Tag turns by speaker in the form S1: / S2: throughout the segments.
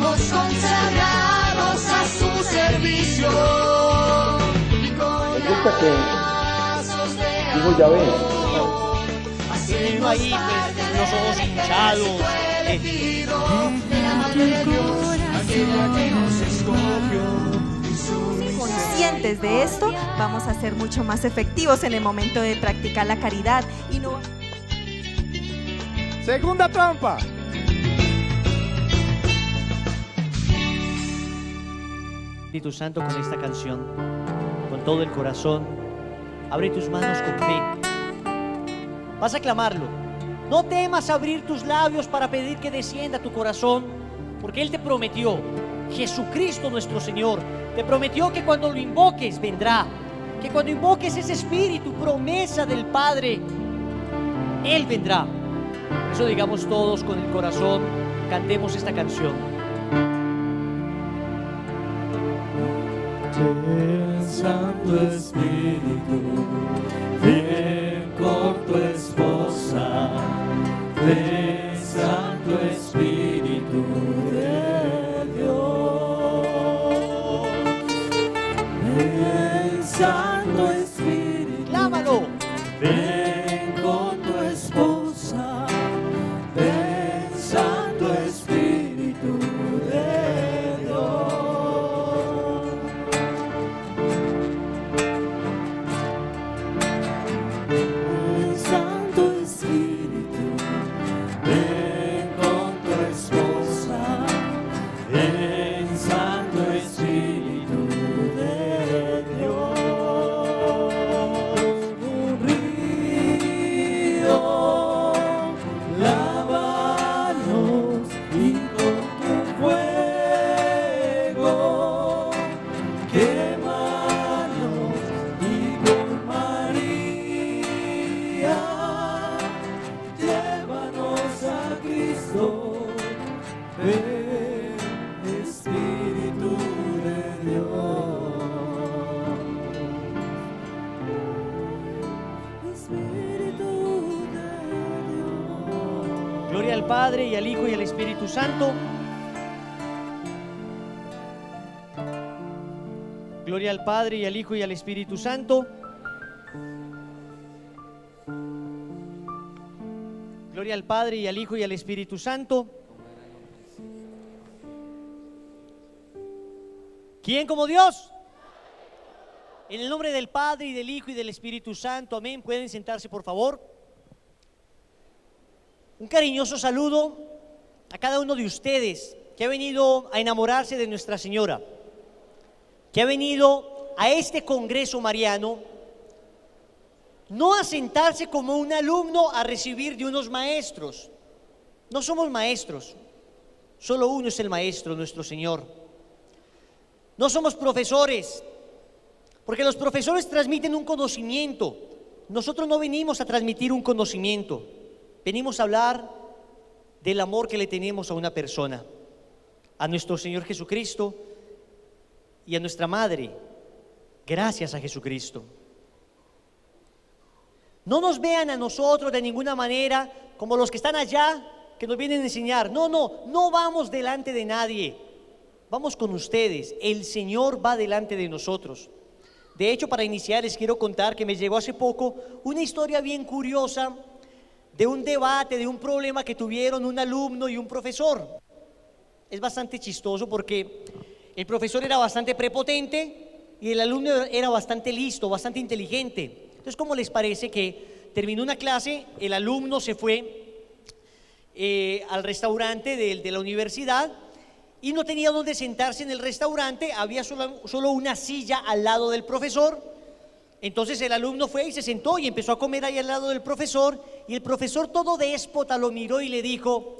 S1: estamos consagrados a su servicio.
S2: Resulta que, digo, ya ves,
S3: Vino ahí, pues, los ojos hinchados.
S4: Conscientes de esto, vamos a ser mucho más efectivos en el momento de practicar la caridad y no.
S5: Segunda trampa.
S3: Espíritu Santo, con esta canción, con todo el corazón, abre tus manos con fe. Vas a clamarlo. No temas abrir tus labios para pedir que descienda a tu corazón, porque Él te prometió, Jesucristo nuestro Señor, te prometió que cuando lo invoques vendrá, que cuando invoques ese Espíritu, promesa del Padre, Él vendrá. Por eso digamos todos con el corazón, cantemos esta canción.
S6: Ven, Santo Espíritu, ven con tu esposa, ven, Santo Espíritu de Dios, ven, Santo Espíritu,
S3: ¡Clámalo!
S6: ven con tu esposa, ven, Santo Espíritu de Dios. Santo Espíritu, ven con tu esposa, ven, Santo Espíritu de Dios. Un río, lávanos y con tu fuego, quémanos y con María, llévanos a Cristo, ven, Espíritu de Dios, Espíritu de Dios.
S3: Gloria al Padre y al Hijo y al Espíritu Santo. Gloria al Padre y al Hijo y al Espíritu Santo. Gloria al Padre y al Hijo y al Espíritu Santo. ¿Quién como Dios? En el nombre del Padre y del Hijo y del Espíritu Santo. Amén. Pueden sentarse, por favor. Un cariñoso saludo a cada uno de ustedes que ha venido a enamorarse de Nuestra Señora, que ha venido a este Congreso Mariano, no a sentarse como un alumno a recibir de unos maestros. No somos maestros, solo uno es el maestro, nuestro Señor. No somos profesores, porque los profesores transmiten un conocimiento. Nosotros no venimos a transmitir un conocimiento, venimos a hablar del amor que le tenemos a una persona, a nuestro Señor Jesucristo y a nuestra Madre, gracias a Jesucristo. No nos vean a nosotros de ninguna manera como los que están allá, que nos vienen a enseñar. No vamos delante de nadie, vamos con ustedes. El Señor va delante de nosotros. De hecho, para iniciar les quiero contar que me llegó hace poco una historia bien curiosa de un debate, de un problema que tuvieron un alumno y un profesor. Es bastante chistoso porque el profesor era bastante prepotente y el alumno era bastante listo, bastante inteligente. Entonces, ¿cómo les parece que terminó una clase, el alumno se fue al restaurante de la universidad y no tenía dónde sentarse en el restaurante, había solo una silla al lado del profesor? Entonces el alumno fue y se sentó y empezó a comer ahí al lado del profesor, y el profesor, todo déspota, lo miró y le dijo: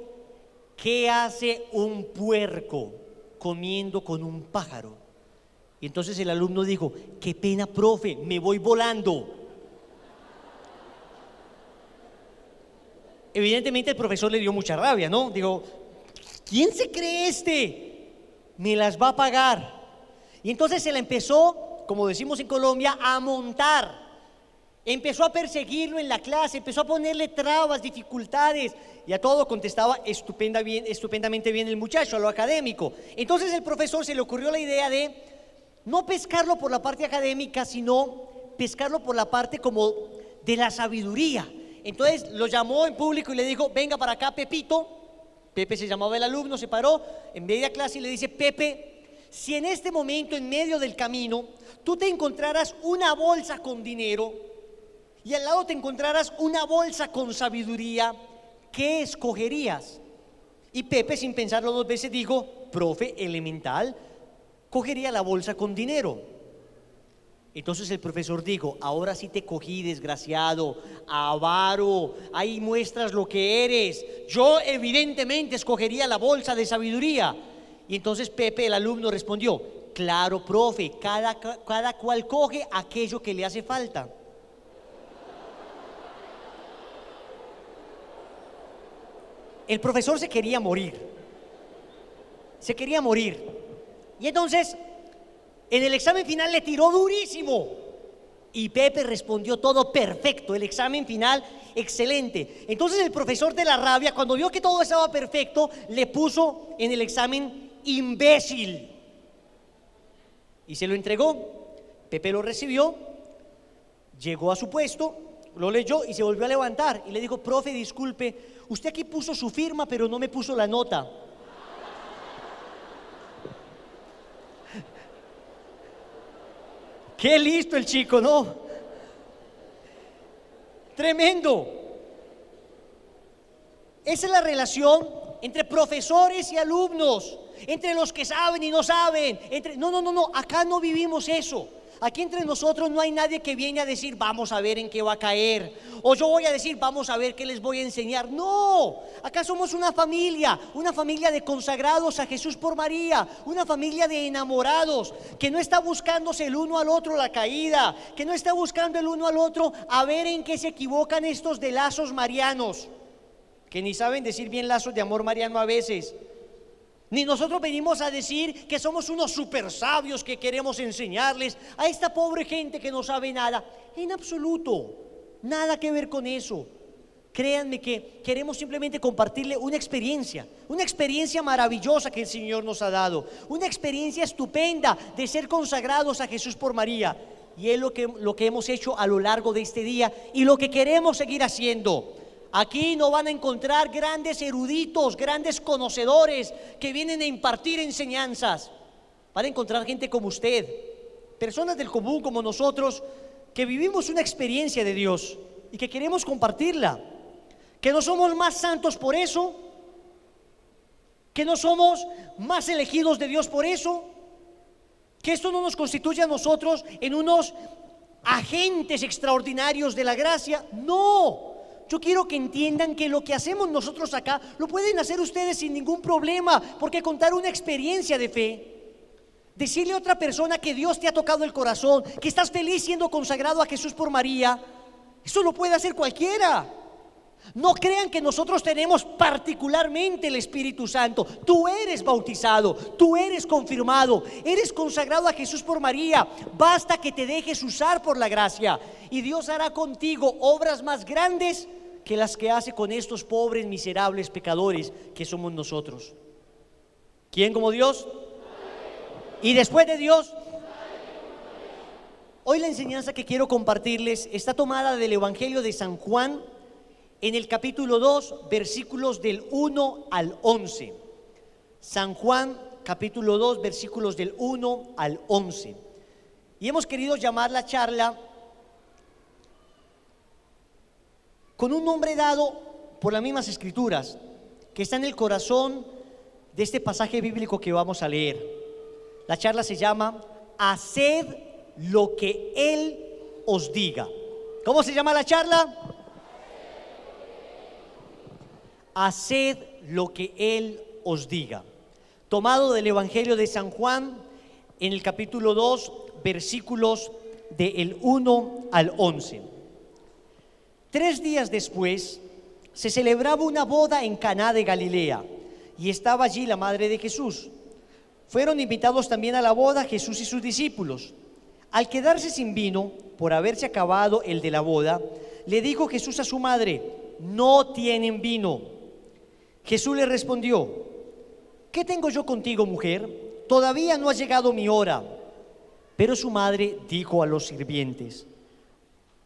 S3: ¿qué hace un puerco comiendo con un pájaro? Y entonces el alumno dijo: qué pena, profe, me voy volando. Evidentemente el profesor le dio mucha rabia, ¿no? Digo: ¿quién se cree este? Me las va a pagar. Y entonces se la empezó, como decimos en Colombia, a montar. Empezó a perseguirlo en la clase, empezó a ponerle trabas, dificultades, y a todo contestaba estupendamente bien el muchacho, a lo académico. Entonces el profesor se le ocurrió la idea de no pescarlo por la parte académica, sino pescarlo por la parte como de la sabiduría. Entonces lo llamó en público y le dijo: venga para acá, Pepito. Pepe se llamaba el alumno, se paró en media clase y le dice: Pepe, si en este momento, en medio del camino, tú te encontraras una bolsa con dinero y al lado te encontraras una bolsa con sabiduría, ¿qué escogerías? Y Pepe, sin pensarlo dos veces, dijo: profe, elemental, cogería la bolsa con dinero. Entonces el profesor dijo: ahora sí te cogí, desgraciado, avaro, ahí muestras lo que eres. Yo evidentemente escogería la bolsa de sabiduría. Y entonces Pepe, el alumno, respondió: claro, profe, cada cual coge aquello que le hace falta. El profesor se quería morir. Y entonces en el examen final le tiró durísimo y Pepe respondió todo perfecto. El examen final excelente. Entonces el profesor, de la rabia, cuando vio que todo estaba perfecto, le puso en el examen imbécil y se lo entregó. Pepe lo recibió, llegó a su puesto, lo leyó y se volvió a levantar y le dijo: profe, disculpe, usted aquí puso su firma pero no me puso la nota. Qué listo el chico, ¿no? Tremendo. Esa es la relación entre profesores y alumnos, entre los que saben y no saben, no, acá no vivimos eso. Aquí entre nosotros no hay nadie que viene a decir: vamos a ver en qué va a caer, o yo voy a decir: vamos a ver qué les voy a enseñar. No, acá somos una familia de consagrados a Jesús por María, una familia de enamorados que no está buscándose el uno al otro la caída, que no está buscando el uno al otro a ver en qué se equivocan estos de lazos marianos, que ni saben decir bien lazos de amor mariano a veces. Ni nosotros venimos a decir que somos unos super sabios que queremos enseñarles a esta pobre gente que no sabe nada. En absoluto, nada que ver con eso. Créanme que queremos simplemente compartirle una experiencia maravillosa que el Señor nos ha dado, una experiencia estupenda de ser consagrados a Jesús por María. Y es lo que hemos hecho a lo largo de este día y lo que queremos seguir haciendo. Aquí no van a encontrar grandes eruditos, grandes conocedores que vienen a impartir enseñanzas. Van a encontrar gente como usted, personas del común como nosotros, que vivimos una experiencia de Dios y que queremos compartirla. Que no somos más santos por eso, que no somos más elegidos de Dios por eso, que esto no nos constituye a nosotros en unos agentes extraordinarios de la gracia. No. Yo quiero que entiendan que lo que hacemos nosotros acá lo pueden hacer ustedes sin ningún problema, porque contar una experiencia de fe, decirle a otra persona que Dios te ha tocado el corazón, que estás feliz siendo consagrado a Jesús por María, eso lo puede hacer cualquiera. No crean que nosotros tenemos particularmente el Espíritu Santo. Tú eres bautizado, tú eres confirmado, eres consagrado a Jesús por María. Basta que te dejes usar por la gracia y Dios hará contigo obras más grandes que las que hace con estos pobres, miserables pecadores que somos nosotros. ¿Quién como Dios? Y después de Dios. Hoy la enseñanza que quiero compartirles está tomada del Evangelio de San Juan, en el capítulo 2, versículos del 1 al 11. San Juan, capítulo 2, versículos del 1 al 11. Y hemos querido llamar la charla con un nombre dado por las mismas escrituras, que está en el corazón de este pasaje bíblico que vamos a leer. La charla se llama Haced lo que Él os diga. ¿Cómo se llama la charla? Haced lo que Él os diga. Tomado del Evangelio de San Juan, en el capítulo 2, versículos del 1 al 11. 3 días después se celebraba una boda en Caná de Galilea y estaba allí la madre de Jesús. Fueron invitados también a la boda Jesús y sus discípulos. Al quedarse sin vino, por haberse acabado el de la boda, le dijo Jesús a su madre: no tienen vino. Jesús le respondió: ¿qué tengo yo contigo, mujer? Todavía no ha llegado mi hora. Pero su madre dijo a los sirvientes: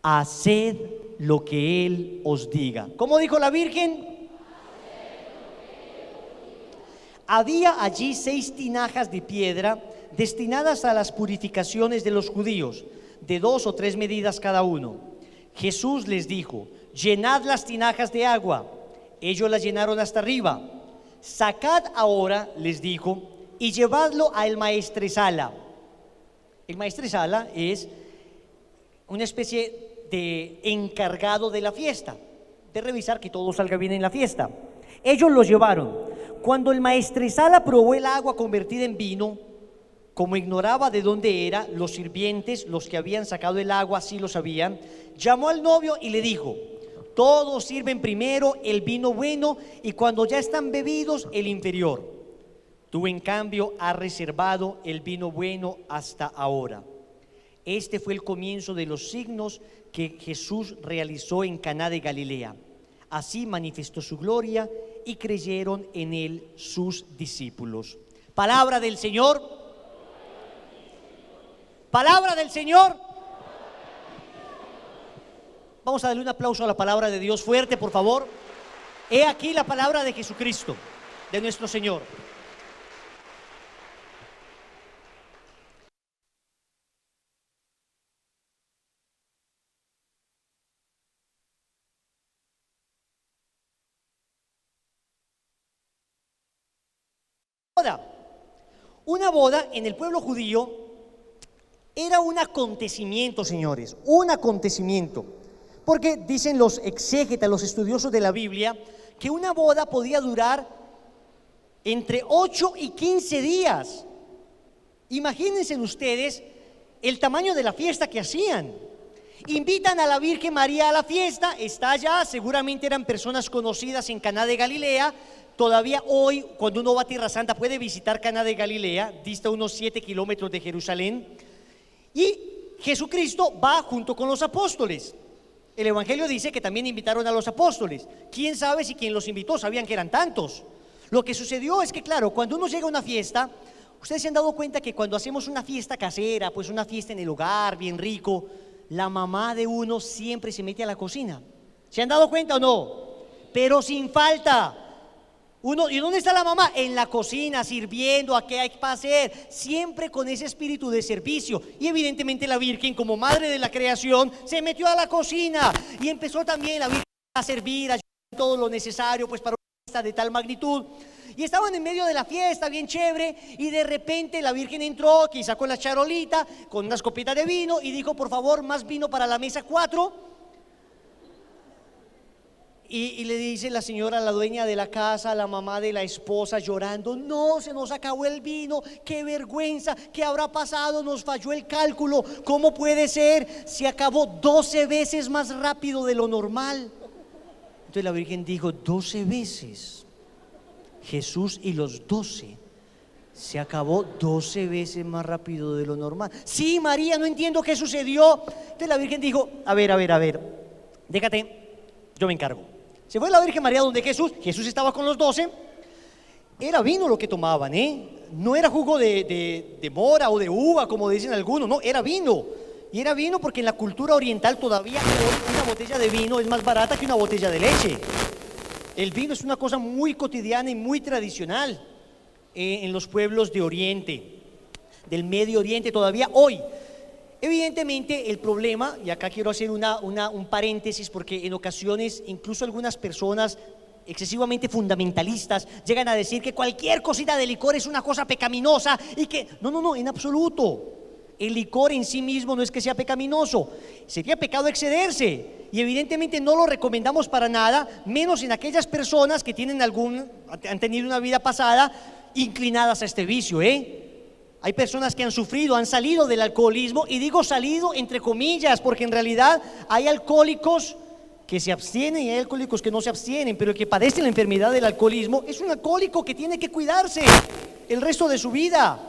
S3: haced lo que él os diga. ¿Cómo dijo la Virgen? Había allí 6 tinajas de piedra destinadas a las purificaciones de los judíos, de 2 o 3 medidas cada uno. Jesús les dijo: llenad las tinajas de agua. Ellos las llenaron hasta arriba. Sacad ahora, les dijo, y llevadlo al maestresala. El maestresala es una especie de encargado de la fiesta, de revisar que todo salga bien en la fiesta. Ellos lo llevaron. Cuando el maestresala probó el agua convertida en vino, como ignoraba de dónde era, los sirvientes, los que habían sacado el agua, sí lo sabían, llamó al novio y le dijo: todos sirven primero el vino bueno y cuando ya están bebidos el inferior. Tú, en cambio, has reservado el vino bueno hasta ahora. Este fue el comienzo de los signos que Jesús realizó en Caná de Galilea. Así manifestó su gloria y creyeron en él sus discípulos. Palabra del Señor. Palabra del Señor. Vamos a darle un aplauso a la palabra de Dios fuerte, por favor. He aquí la palabra de Jesucristo, de nuestro Señor. Una boda en el pueblo judío era un acontecimiento, señores, un acontecimiento. Porque dicen los exégetas, los estudiosos de la Biblia, que una boda podía durar entre 8 y 15 días. Imagínense ustedes el tamaño de la fiesta que hacían. Invitan a la Virgen María a la fiesta, está allá, seguramente eran personas conocidas en Caná de Galilea. Todavía hoy, cuando uno va a Tierra Santa, puede visitar Caná de Galilea, dista unos 7 kilómetros de Jerusalén. Y Jesucristo va junto con los apóstoles. El Evangelio dice que también invitaron a los apóstoles. ¿Quién sabe si quien los invitó sabían que eran tantos? Lo que sucedió es que, claro, cuando uno llega a una fiesta, ustedes se han dado cuenta que cuando hacemos una fiesta casera, pues una fiesta en el hogar, bien rico, la mamá de uno siempre se mete a la cocina. ¿Se han dado cuenta o no? Pero sin falta. ¿Y dónde está la mamá? En la cocina, sirviendo, a qué hay para hacer, siempre con ese espíritu de servicio. Y evidentemente la Virgen, como madre de la creación, se metió a la cocina y empezó también la Virgen a servir, a llevar todo lo necesario pues para una fiesta de tal magnitud. Y estaban en medio de la fiesta, bien chévere, y de repente la Virgen entró, quizá con la charolita, con unas copitas de vino, y dijo: por favor, más vino para la mesa 4. Y le dice la señora, la dueña de la casa, la mamá de la esposa, llorando: no, se nos acabó el vino, qué vergüenza, qué habrá pasado, nos falló el cálculo, ¿cómo puede ser? Se acabó 12 veces más rápido de lo normal. Entonces la Virgen dijo: 12 veces. Jesús y los 12. Se acabó 12 veces más rápido de lo normal. Sí, María, no entiendo qué sucedió. Entonces la Virgen dijo: a ver, déjate, yo me encargo. Se fue la Virgen María donde Jesús estaba con los 12. Era vino lo que tomaban, no era jugo de mora o de uva como dicen algunos, no, era vino. Y era vino porque en la cultura oriental todavía hoy una botella de vino es más barata que una botella de leche. El vino es una cosa muy cotidiana y muy tradicional en los pueblos de Oriente, del Medio Oriente todavía hoy. Evidentemente el problema, y acá quiero hacer un paréntesis, porque en ocasiones incluso algunas personas excesivamente fundamentalistas llegan a decir que cualquier cosita de licor es una cosa pecaminosa y que no, en absoluto. El licor en sí mismo no es que sea pecaminoso, sería pecado excederse, y evidentemente no lo recomendamos para nada, menos en aquellas personas que han tenido una vida pasada inclinadas a este vicio, Hay personas que han sufrido, han salido del alcoholismo, y digo salido entre comillas, porque en realidad hay alcohólicos que se abstienen y hay alcohólicos que no se abstienen, pero el que padece la enfermedad del alcoholismo es un alcohólico que tiene que cuidarse el resto de su vida.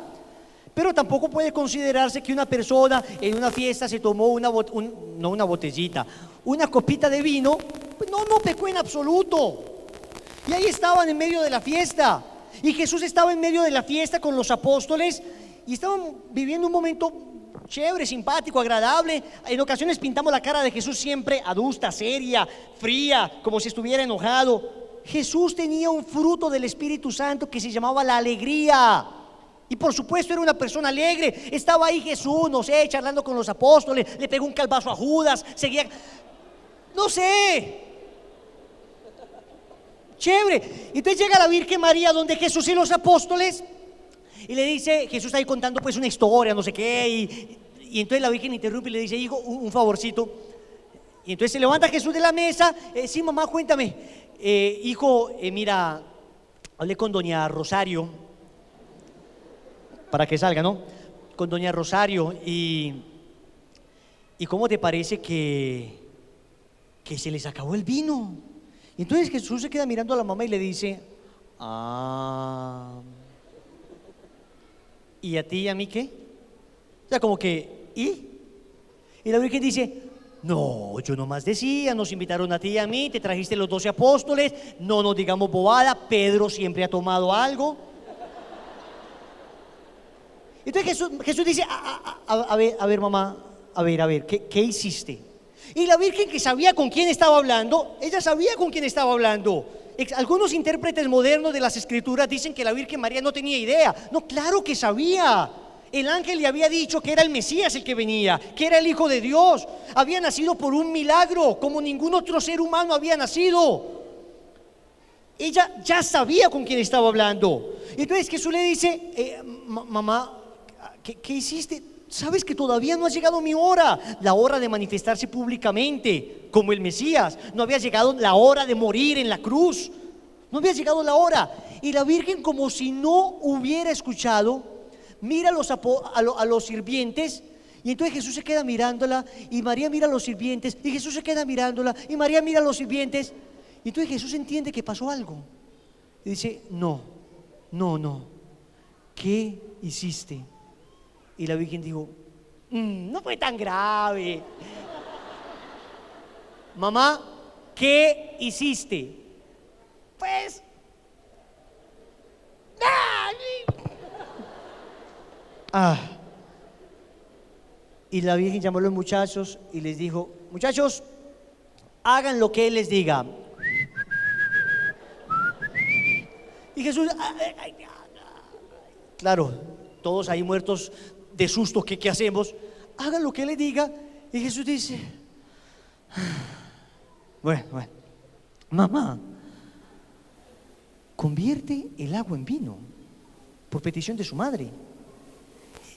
S3: Pero tampoco puede considerarse que una persona en una fiesta se tomó no una botellita, una copita de vino, pues no pecó en absoluto. Y ahí estaban en medio de la fiesta. Y Jesús estaba en medio de la fiesta con los apóstoles y estaban viviendo un momento chévere, simpático, agradable. En ocasiones pintamos la cara de Jesús siempre adusta, seria, fría, como si estuviera enojado. Jesús tenía un fruto del Espíritu Santo que se llamaba la alegría. Y por supuesto era una persona alegre. Estaba ahí Jesús, no sé, charlando con los apóstoles, le pegó un calvazo a Judas, seguía, no sé, chévere. Entonces llega la Virgen María donde Jesús y los apóstoles y le dice, Jesús está ahí contando pues una historia, no sé qué, y entonces la Virgen interrumpe y le dice, hijo, un favorcito. Y entonces se levanta Jesús de la mesa, sí mamá, cuéntame, hijo, mira, hablé con doña Rosario, para que salga, ¿no? Con doña Rosario, y ¿cómo te parece que se les acabó el vino? Y entonces Jesús se queda mirando a la mamá y le dice, ¿y a ti y a mí qué? O sea, como que, ¿y la Virgen dice, no, yo nomás decía, nos invitaron a ti y a mí, te trajiste los 12 apóstoles, no nos digamos bobada, Pedro siempre ha tomado algo. Entonces Jesús dice, a ver mamá, a ver, ¿qué hiciste? Y la Virgen, que sabía con quién estaba hablando, ella sabía con quién estaba hablando. Algunos intérpretes modernos de las Escrituras dicen que la Virgen María no tenía idea. No, claro que sabía. El ángel le había dicho que era el Mesías el que venía, que era el Hijo de Dios. Había nacido por un milagro, como ningún otro ser humano había nacido. Ella ya sabía con quién estaba hablando. Entonces Jesús le dice, mamá, ¿qué hiciste? Sabes que todavía no ha llegado mi hora, la hora de manifestarse públicamente como el Mesías. No había llegado la hora de morir en la cruz. No había llegado la hora. Y la Virgen, como si no hubiera escuchado, mira a los sirvientes. Y entonces Jesús se queda mirándola, y María mira a los sirvientes, y Jesús se queda mirándola, y María mira a los sirvientes. Y entonces Jesús entiende que pasó algo. Y dice, no, ¿qué hiciste? Y la Virgen dijo, no fue tan grave. Mamá, ¿qué hiciste? Pues, y la Virgen llamó a los muchachos y les dijo, muchachos, hagan lo que Él les diga. Y Jesús, claro, todos ahí muertos de susto, ¿qué hacemos? Hagan lo que Él le diga. Y Jesús dice, bueno, mamá, convierte el agua en vino por petición de su madre.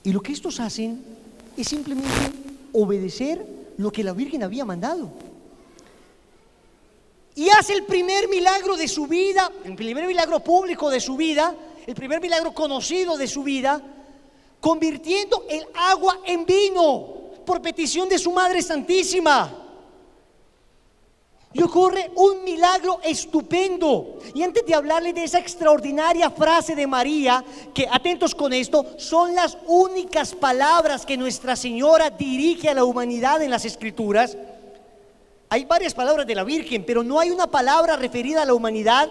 S3: Y lo que estos hacen es simplemente obedecer lo que la Virgen había mandado. Y hace el primer milagro de su vida, el primer milagro público de su vida, el primer milagro conocido de su vida, convirtiendo el agua en vino por petición de su Madre Santísima. Y ocurre un milagro estupendo. Y antes de hablarles de esa extraordinaria frase de María, que atentos con esto, son las únicas palabras que Nuestra Señora dirige a la humanidad en las Escrituras. Hay varias palabras de la Virgen, pero no hay una palabra referida a la humanidad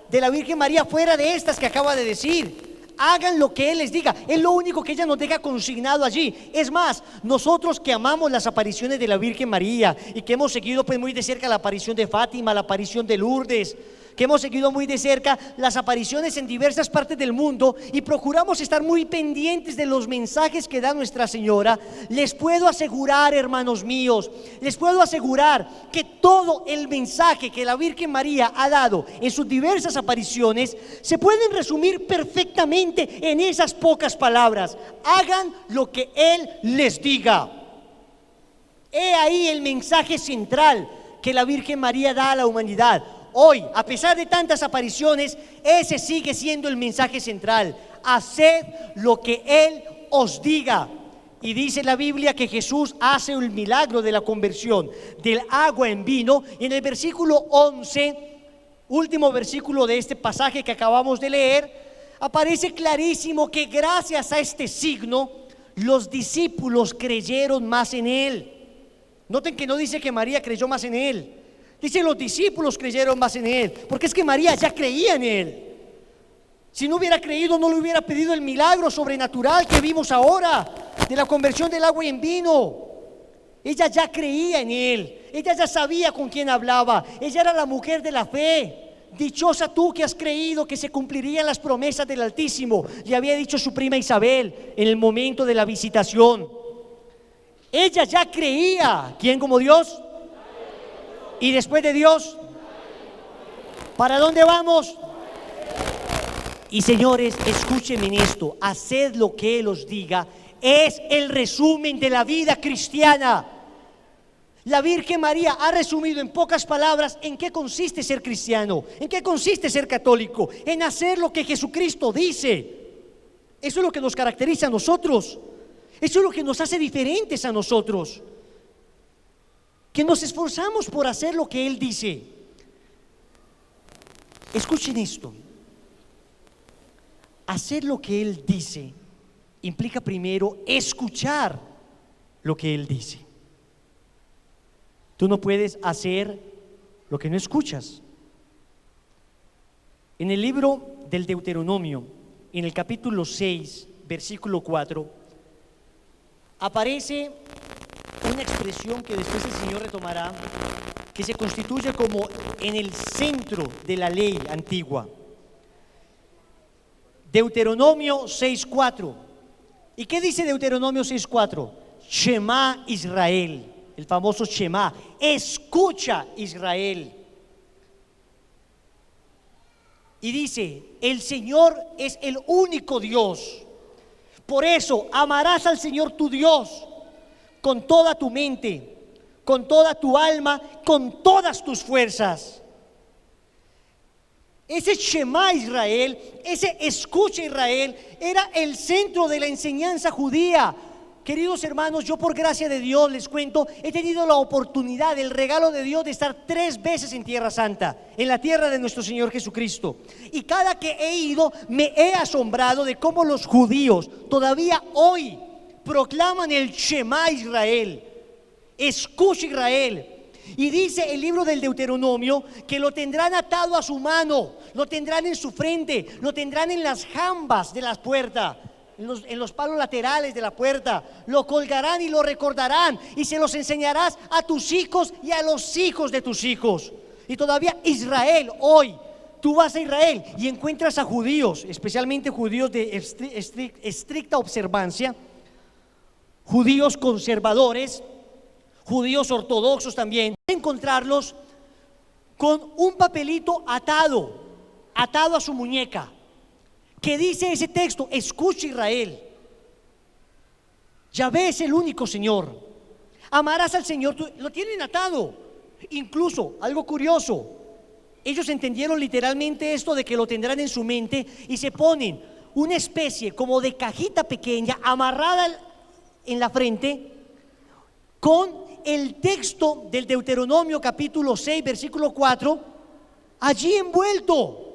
S3: de la Virgen María fuera de estas que acaba de decir. Hagan lo que Él les diga. Es lo único que ella nos deja consignado allí. Es más, nosotros que amamos las apariciones de la Virgen María y que hemos seguido pues muy de cerca la aparición de Fátima, la aparición de Lourdes, que hemos seguido muy de cerca las apariciones en diversas partes del mundo y procuramos estar muy pendientes de los mensajes que da Nuestra Señora, les puedo asegurar, hermanos míos, les puedo asegurar que todo el mensaje que la Virgen María ha dado en sus diversas apariciones se pueden resumir perfectamente en esas pocas palabras: hagan lo que Él les diga. He ahí el mensaje central que la Virgen María da a la humanidad. Hoy, a pesar de tantas apariciones, ese sigue siendo el mensaje central: haced lo que Él os diga. Y dice la Biblia que Jesús hace el milagro de la conversión del agua en vino. Y en el versículo 11, último versículo de este pasaje que acabamos de leer, aparece clarísimo que gracias a este signo los discípulos creyeron más en él. Noten que no dice que María creyó más en él, dice los discípulos creyeron más en él, porque es que María ya creía en él. Si no hubiera creído, no le hubiera pedido el milagro sobrenatural que vimos ahora, de la conversión del agua en vino. Ella ya creía en él, ella ya sabía con quién hablaba, ella era la mujer de la fe. Dichosa tú que has creído que se cumplirían las promesas del Altísimo, le había dicho su prima Isabel en el momento de la visitación. Ella ya creía. ¿Quién como Dios? Y después de Dios, ¿para dónde vamos? Y señores, escúchenme en esto: haced lo que Él os diga es el resumen de la vida cristiana. La Virgen María ha resumido en pocas palabras en qué consiste ser cristiano, en qué consiste ser católico, en hacer lo que Jesucristo dice. Eso es lo que nos caracteriza a nosotros, eso es lo que nos hace diferentes a nosotros, que nos esforzamos por hacer lo que Él dice. Escuchen esto: hacer lo que Él dice implica primero escuchar lo que Él dice. Tú no puedes hacer lo que no escuchas. En el libro del Deuteronomio, en el capítulo 6, versículo 4, aparece una expresión que después el Señor retomará, que se constituye como en el centro de la ley antigua. Deuteronomio 6:4. ¿Y qué dice Deuteronomio 6:4? Shema Israel, el famoso Shema. Escucha Israel. Y dice: el Señor es el único Dios. Por eso amarás al Señor tu Dios con toda tu mente, con toda tu alma, con todas tus fuerzas. Ese Shema Israel, ese escucha Israel, era el centro de la enseñanza judía. Queridos hermanos, yo por gracia de Dios les cuento, he tenido la oportunidad, el regalo de Dios de estar 3 veces en Tierra Santa, en la tierra de nuestro Señor Jesucristo. Y cada que he ido me he asombrado de cómo los judíos todavía hoy proclaman el Shema Israel, escucha Israel. Y dice el libro del Deuteronomio que lo tendrán atado a su mano, lo tendrán en su frente, lo tendrán en las jambas de la puerta, en los palos laterales de la puerta, lo colgarán y lo recordarán, y se los enseñarás a tus hijos y a los hijos de tus hijos. Y todavía Israel hoy, tú vas a Israel y encuentras a judíos, especialmente judíos de estricta observancia, judíos conservadores, judíos ortodoxos también, encontrarlos con un papelito atado a su muñeca, que dice ese texto: escucha Israel, Yahvé es el único Señor, amarás al Señor. Lo tienen atado. Incluso, algo curioso, ellos entendieron literalmente esto de que lo tendrán en su mente, y se ponen una especie como de cajita pequeña amarrada en la frente con el texto del Deuteronomio capítulo 6 versículo 4 allí envuelto.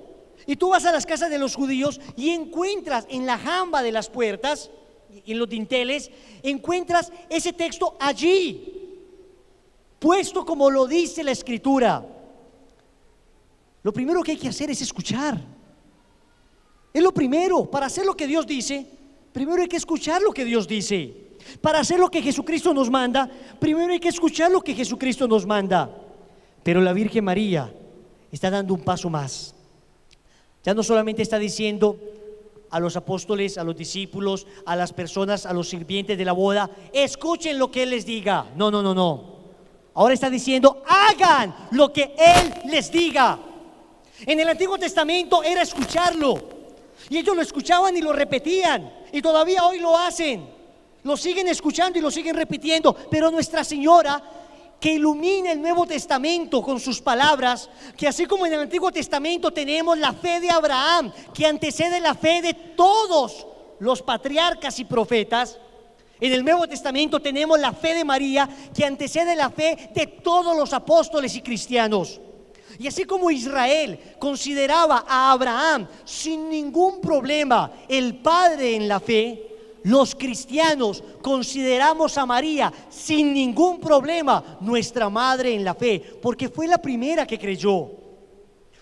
S3: Y tú vas a las casas de los judíos y encuentras en la jamba de las puertas, en los dinteles, encuentras ese texto allí, puesto como lo dice la Escritura. Lo primero que hay que hacer es escuchar. Es lo primero. Para hacer lo que Dios dice, primero hay que escuchar lo que Dios dice. Para hacer lo que Jesucristo nos manda, primero hay que escuchar lo que Jesucristo nos manda. Pero la Virgen María está dando un paso más. Ya no solamente está diciendo a los apóstoles, a los discípulos, a las personas, a los sirvientes de la boda: escuchen lo que Él les diga. No. Ahora está diciendo: hagan lo que Él les diga. En el Antiguo Testamento era escucharlo, y ellos lo escuchaban y lo repetían, y todavía hoy lo hacen. Lo siguen escuchando y lo siguen repitiendo. Pero Nuestra Señora, que ilumina el Nuevo Testamento con sus palabras, que así como en el Antiguo Testamento tenemos la fe de Abraham, que antecede la fe de todos los patriarcas y profetas, en el Nuevo Testamento tenemos la fe de María, que antecede la fe de todos los apóstoles y cristianos. Y así como Israel consideraba a Abraham sin ningún problema el padre en la fe, los cristianos consideramos a María sin ningún problema nuestra madre en la fe, porque fue la primera que creyó.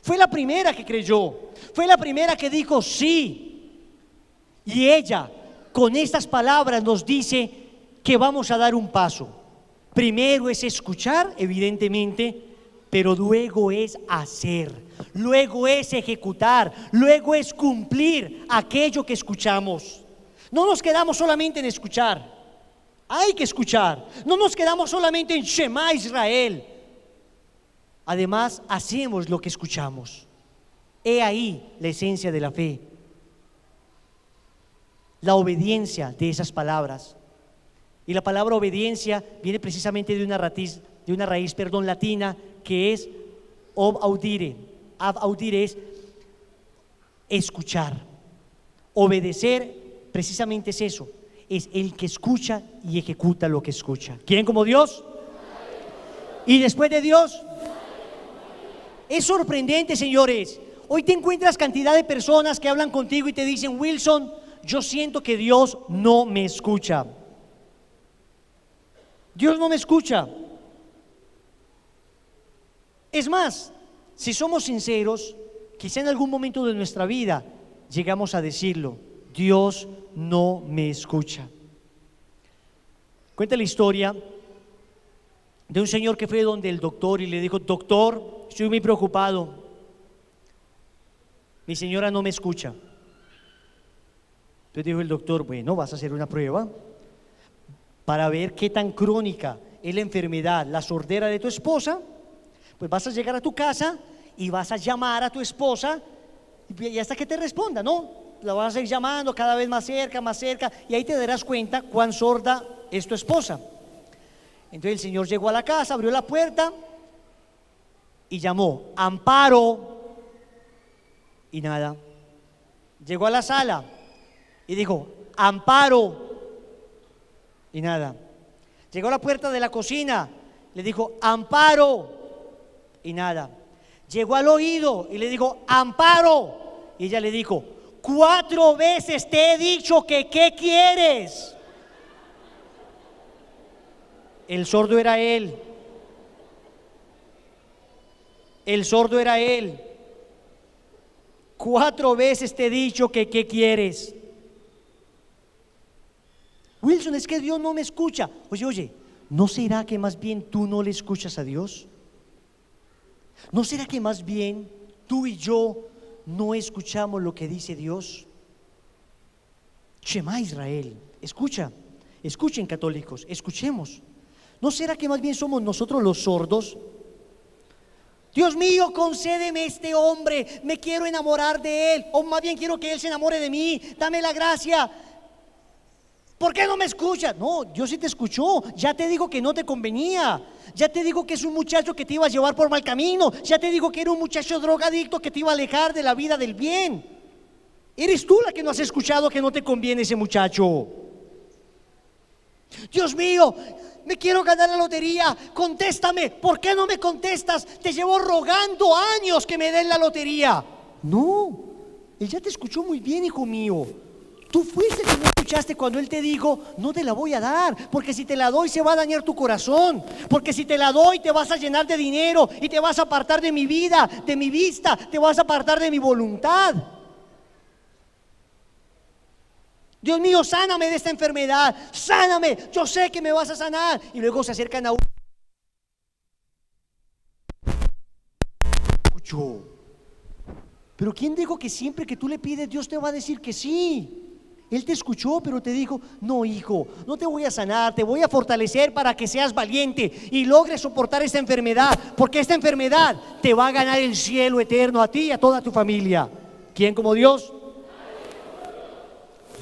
S3: Fue la primera que creyó. Fue la primera que dijo sí. Y ella, con estas palabras, nos dice que vamos a dar un paso. Primero es escuchar, evidentemente, pero luego es hacer, luego es ejecutar, luego es cumplir aquello que escuchamos. No nos quedamos solamente en escuchar, hay que escuchar. No nos quedamos solamente en Shema Israel. Además, hacemos lo que escuchamos. He ahí la esencia de la fe, la obediencia de esas palabras. Y la palabra obediencia viene precisamente de una raíz latina, que es ob audire. Ab audire es escuchar. Obedecer precisamente es eso, es el que escucha y ejecuta lo que escucha. ¿Quieren como Dios? Y después de Dios, es sorprendente, señores. Hoy te encuentras cantidad de personas que hablan contigo y te dicen: Wilson, yo siento que Dios no me escucha. Dios no me escucha. Es más, si somos sinceros, quizá en algún momento de nuestra vida llegamos a decirlo: Dios no me escucha. Cuenta la historia de un señor que fue donde el doctor y le dijo: doctor, estoy muy preocupado, mi señora no me escucha. Entonces dijo el doctor: bueno, vas a hacer una prueba para ver qué tan crónica es la enfermedad, la sordera de tu esposa. Pues vas a llegar a tu casa y vas a llamar a tu esposa y hasta que te responda, ¿no? La vas a ir llamando cada vez más cerca, y ahí te darás cuenta cuán sorda es tu esposa. Entonces el señor llegó a la casa, abrió la puerta y llamó: Amparo, y nada. Llegó a la sala y dijo: Amparo, y nada. Llegó a la puerta de la cocina, le dijo: Amparo, y nada. Llegó al oído y le dijo: Amparo, y ella le dijo: 4 veces te he dicho que ¿qué quieres? El sordo era él. El sordo era él. 4 veces te he dicho que ¿qué quieres? Wilson, es que Dios no me escucha. Oye, ¿no será que más bien tú no le escuchas a Dios? ¿No será que más bien tú y yo no escuchamos lo que dice Dios? Shema Israel, escuchen católicos, escuchemos. ¿No será que más bien somos nosotros los sordos? Dios mío, concédeme este hombre, me quiero enamorar de él, o más bien quiero que él se enamore de mí, dame la gracia. ¿Por qué no me escuchas? No, Dios sí te escuchó. Ya te digo que no te convenía. Ya te digo que es un muchacho que te iba a llevar por mal camino. Ya te digo que era un muchacho drogadicto que te iba a alejar de la vida del bien. Eres tú la que no has escuchado que no te conviene ese muchacho. Dios mío, me quiero ganar la lotería, contéstame. ¿Por qué no me contestas? Te llevo rogando años que me den la lotería. No, Él ya te escuchó muy bien, hijo mío. Tú fuiste que no escuchaste cuando Él te dijo: no te la voy a dar, porque si te la doy se va a dañar tu corazón, porque si te la doy te vas a llenar de dinero y te vas a apartar de mi vida, de mi vista, te vas a apartar de mi voluntad. Dios mío, sáname de esta enfermedad, sáname, yo sé que me vas a sanar. Y luego se acercan a uno. Escuchó. Pero ¿quién dijo que siempre que tú le pides Dios te va a decir que sí? Él te escuchó, pero te dijo: no, hijo, no te voy a sanar, te voy a fortalecer para que seas valiente y logres soportar esta enfermedad, porque esta enfermedad te va a ganar el cielo eterno a ti y a toda tu familia. ¿Quién como Dios?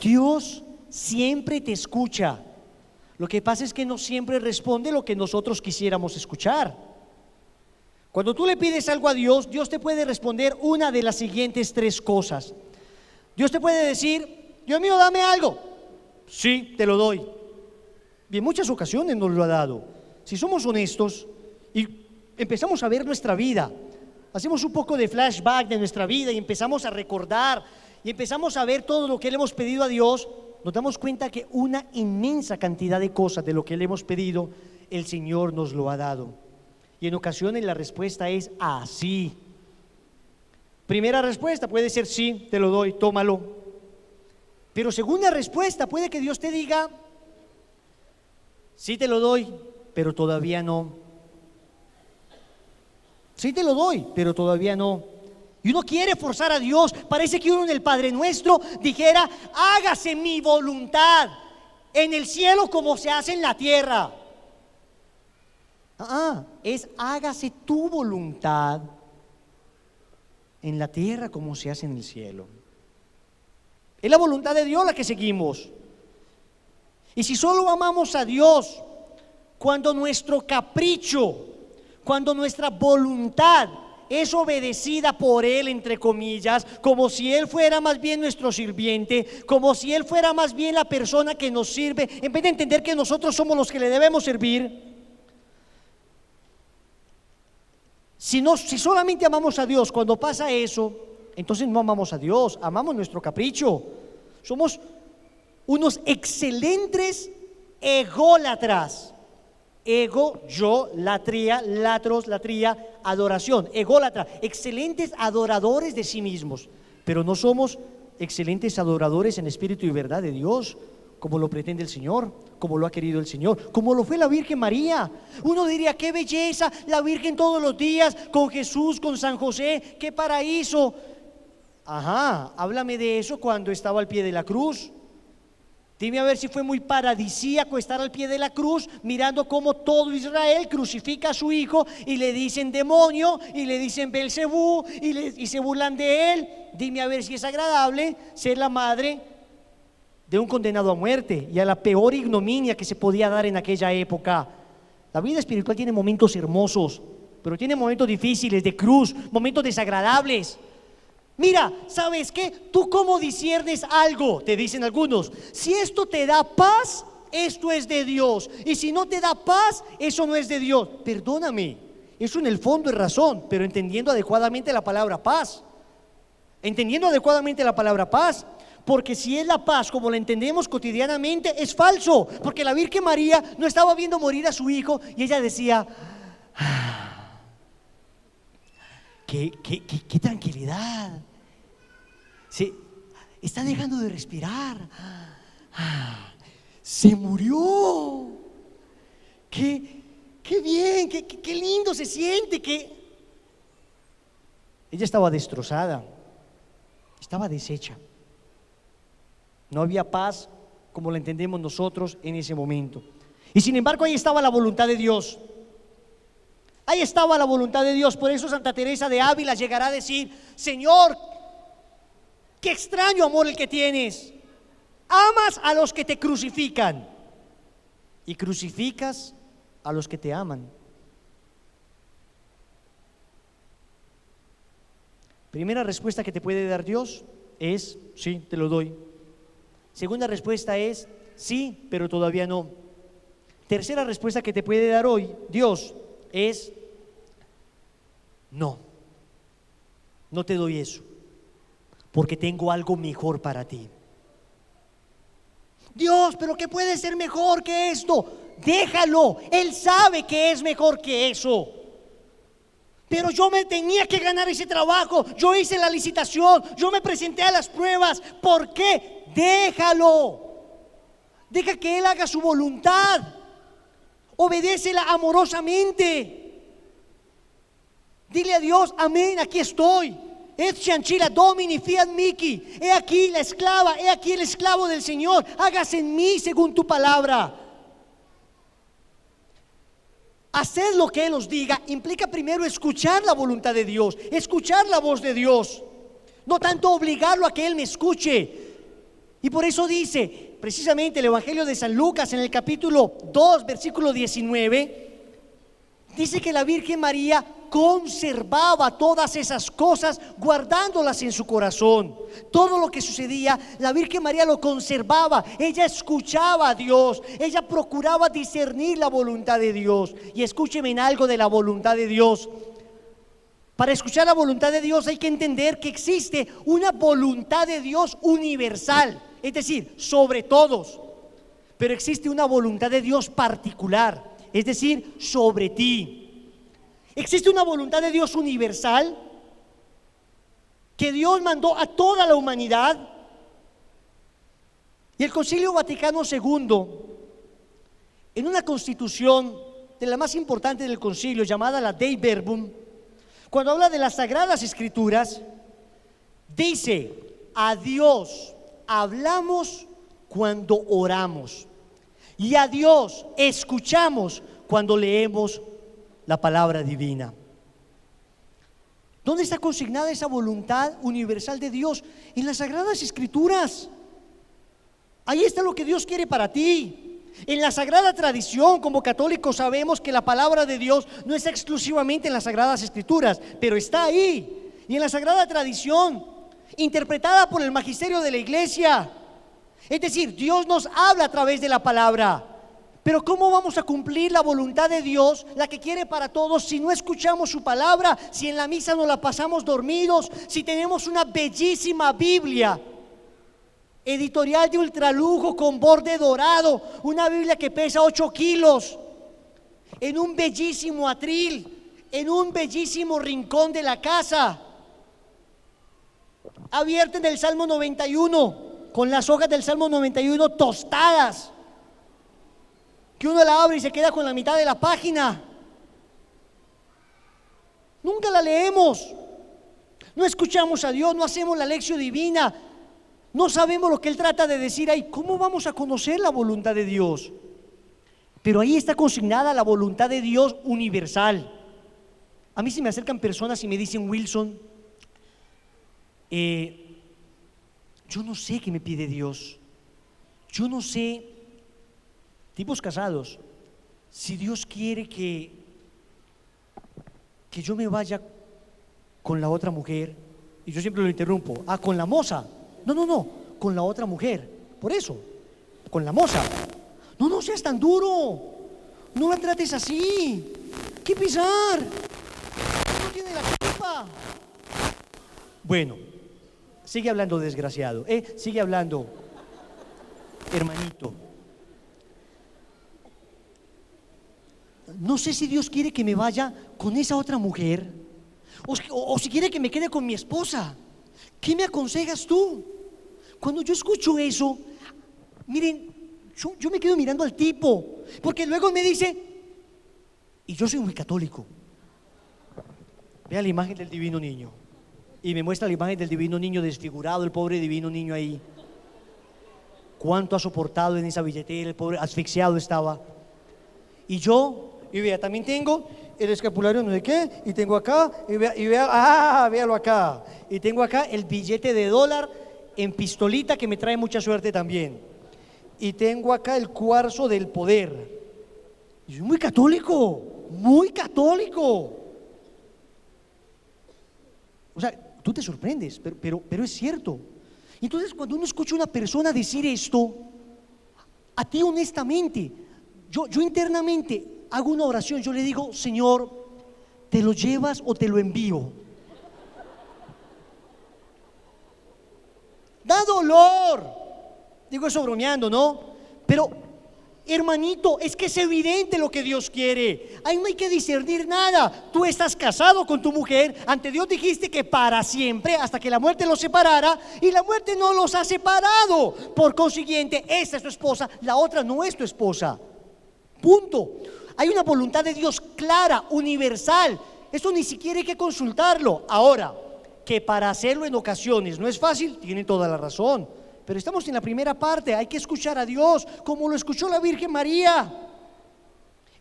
S3: Dios siempre te escucha. Lo que pasa es que no siempre responde lo que nosotros quisiéramos escuchar. Cuando tú le pides algo a Dios, Dios te puede responder una de las siguientes 3 cosas. Dios te puede decir: Dios mío, dame algo. Sí, te lo doy. Y en muchas ocasiones nos lo ha dado. Si somos honestos y empezamos a ver nuestra vida, hacemos un poco de flashback de nuestra vida y empezamos a recordar y empezamos a ver todo lo que le hemos pedido a Dios, nos damos cuenta que una inmensa cantidad de cosas de lo que le hemos pedido, el Señor nos lo ha dado. Y en ocasiones la respuesta es así. Primera respuesta puede ser sí, te lo doy, tómalo. Pero segunda respuesta puede que Dios te diga, sí te lo doy, pero todavía no. Sí te lo doy, pero todavía no. Y uno quiere forzar a Dios. Parece que uno en el Padre Nuestro dijera, hágase mi voluntad en el cielo como se hace en la tierra. Es hágase tu voluntad en la tierra como se hace en el cielo. Es la voluntad de Dios la que seguimos. Y si solo amamos a Dios cuando nuestro capricho, cuando nuestra voluntad es obedecida por Él, entre comillas, como si Él fuera más bien nuestro sirviente, como si Él fuera más bien la persona que nos sirve, en vez de entender que nosotros somos los que le debemos servir. Si solamente amamos a Dios cuando pasa eso, entonces no amamos a Dios, amamos nuestro capricho. Somos unos excelentes ególatras. Ego, yo, latría, latros, latría, adoración, ególatra, excelentes adoradores de sí mismos, pero no somos excelentes adoradores en espíritu y verdad de Dios, como lo pretende el Señor, como lo ha querido el Señor, como lo fue la Virgen María. Uno diría, qué belleza, la Virgen todos los días, con Jesús, con San José, qué paraíso. Ajá, háblame de eso cuando estaba al pie de la cruz. Dime a ver si fue muy paradisíaco estar al pie de la cruz mirando cómo todo Israel crucifica a su hijo y le dicen demonio y le dicen Belcebú y se burlan de él. Dime a ver si es agradable ser la madre de un condenado a muerte y a la peor ignominia que se podía dar en aquella época. La vida espiritual tiene momentos hermosos, pero tiene momentos difíciles de cruz, momentos desagradables. Mira, ¿sabes qué? ¿Tú cómo disciernes algo? Te dicen algunos. Si esto te da paz, esto es de Dios. Y si no te da paz, eso no es de Dios. Perdóname, eso en el fondo es razón, pero entendiendo adecuadamente la palabra paz. Entendiendo adecuadamente la palabra paz. Porque si es la paz como la entendemos cotidianamente, es falso. Porque la Virgen María no estaba viendo morir a su hijo y ella decía, qué tranquilidad. Se está dejando de respirar. Se murió. Qué bien, qué lindo se siente. Ella estaba destrozada, estaba deshecha. No había paz como la entendemos nosotros en ese momento. Y sin embargo ahí estaba la voluntad de Dios. Ahí estaba la voluntad de Dios. Por eso Santa Teresa de Ávila llegará a decir, Señor, qué extraño amor el que tienes. Amas a los que te crucifican y crucificas a los que te aman. Primera respuesta que te puede dar Dios es, sí, te lo doy. Segunda respuesta es, sí, pero todavía no. Tercera respuesta que te puede dar hoy Dios es, no te doy eso, porque tengo algo mejor para ti. Dios, pero ¿qué puede ser mejor que esto? Déjalo, Él sabe que es mejor que eso. Pero yo me tenía que ganar ese trabajo, yo hice la licitación, yo me presenté a las pruebas. ¿Por qué? Déjalo. Deja que Él haga su voluntad. Obedécela amorosamente. Dile a Dios, amén, aquí estoy. Et chanchila domini fiat mihi. He aquí la esclava, he aquí el esclavo del Señor. Hágase en mí según tu palabra. Hacer lo que Él os diga implica primero escuchar la voluntad de Dios, escuchar la voz de Dios, no tanto obligarlo a que Él me escuche. Y por eso dice precisamente el Evangelio de San Lucas en el capítulo 2, versículo 19, dice que la Virgen María conservaba todas esas cosas, guardándolas en su corazón. Todo lo que sucedía, la Virgen María lo conservaba. Ella escuchaba a Dios, ella procuraba discernir la voluntad de Dios. Y escúcheme en algo de la voluntad de Dios. Para escuchar la voluntad de Dios hay que entender que existe una voluntad de Dios universal, es decir, sobre todos. Pero existe una voluntad de Dios particular, es decir, sobre ti. Existe una voluntad de Dios universal que Dios mandó a toda la humanidad. Y el Concilio Vaticano II, en una constitución de la más importante del concilio, llamada la Dei Verbum, cuando habla de las Sagradas Escrituras, dice: a Dios hablamos cuando oramos y a Dios escuchamos cuando leemos la palabra divina. ¿Dónde está consignada esa voluntad universal de Dios? En las Sagradas Escrituras. Ahí está lo que Dios quiere para ti. En la Sagrada Tradición, como católicos sabemos que la palabra de Dios no está exclusivamente en las Sagradas Escrituras, pero está ahí. Y en la Sagrada Tradición, interpretada por el magisterio de la Iglesia. Es decir, Dios nos habla a través de la palabra. Pero ¿cómo vamos a cumplir la voluntad de Dios, la que quiere para todos, si no escuchamos su palabra, si en la misa nos la pasamos dormidos, si tenemos una bellísima Biblia editorial de ultralujo con borde dorado, una Biblia que pesa 8 kilos, en un bellísimo atril, en un bellísimo rincón de la casa, abierta en el Salmo 91, con las hojas del Salmo 91 tostadas, que uno la abre y se queda con la mitad de la página? Nunca la leemos, no escuchamos a Dios, no hacemos la lección divina, no sabemos lo que Él trata de decir ahí. ¿Cómo vamos a conocer la voluntad de Dios? Pero ahí está consignada la voluntad de Dios universal. A mí se me acercan personas y me dicen: Wilson, yo no sé qué me pide Dios. Yo no sé, tipos casados, si Dios quiere que yo me vaya con la otra mujer. Y yo siempre lo interrumpo: con la moza. No, con la otra mujer. Por eso, con la moza. No seas tan duro, no la trates así. ¿Qué pesar? No tiene la culpa. Bueno, sigue hablando, desgraciado, sigue hablando, hermanito. No sé si Dios quiere que me vaya con esa otra mujer o si quiere que me quede con mi esposa. ¿Qué me aconsejas tú? Cuando yo escucho eso, miren, yo me quedo mirando al tipo, porque luego me dice, y yo soy muy católico, vea la imagen del divino niño, y me muestra la imagen del divino niño desfigurado, el pobre divino niño ahí. Cuánto ha soportado en esa billetera, el pobre asfixiado estaba. Y vea, también tengo el escapulario no sé qué, y tengo acá, véalo acá, y tengo acá el billete de $1 en pistolita que me trae mucha suerte también, y tengo acá el cuarzo del poder. Y soy muy católico, muy católico. O sea, tú te sorprendes, pero es cierto. Entonces, cuando uno escucha a una persona decir esto, a ti honestamente, yo internamente hago una oración, yo le digo: Señor, ¿te lo llevas o te lo envío? Da dolor. Digo eso bromeando, ¿no? Pero, hermanito, es que es evidente lo que Dios quiere. Ahí no hay que discernir nada. Tú estás casado con tu mujer, ante Dios dijiste que para siempre, hasta que la muerte los separara, y la muerte no los ha separado. Por consiguiente, esta es tu esposa, la otra no es tu esposa. Punto. Hay una voluntad de Dios clara, universal. Esto ni siquiera hay que consultarlo. Ahora, que para hacerlo en ocasiones no es fácil, tienen toda la razón. Pero estamos en la primera parte, hay que escuchar a Dios como lo escuchó la Virgen María.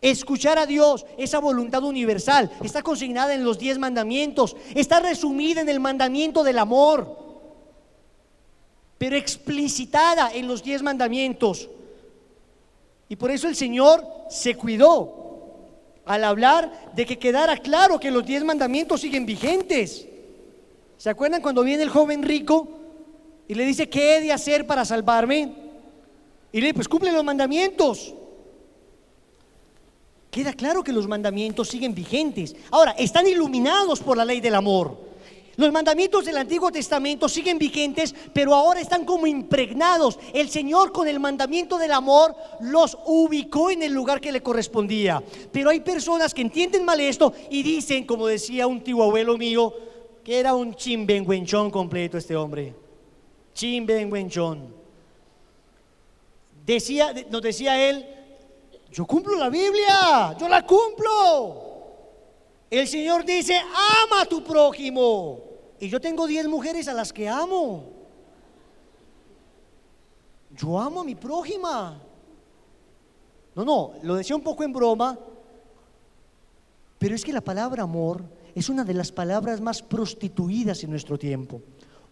S3: Escuchar a Dios, esa voluntad universal, está consignada en los 10 mandamientos, está resumida en el mandamiento del amor, pero explicitada en los 10 mandamientos. Y por eso el Señor se cuidó al hablar de que quedara claro que los 10 mandamientos siguen vigentes. ¿Se acuerdan cuando viene el joven rico y le dice: ¿qué he de hacer para salvarme? Y le dice: pues cumple los mandamientos. Queda claro que los mandamientos siguen vigentes. Ahora, están iluminados por la ley del amor. Los mandamientos del Antiguo Testamento siguen vigentes, pero ahora están como impregnados. El Señor, con el mandamiento del amor, los ubicó en el lugar que le correspondía. Pero hay personas que entienden mal esto y dicen, como decía un tío abuelo mío, que era un chimbenguenchón completo este hombre. Chimbenguenchón. Nos decía él: yo cumplo la Biblia, yo la cumplo. El Señor dice: ama a tu prójimo. Y yo tengo 10 mujeres a las que amo. Yo amo a mi prójima. No, lo decía un poco en broma, pero es que la palabra amor es una de las palabras más prostituidas en nuestro tiempo.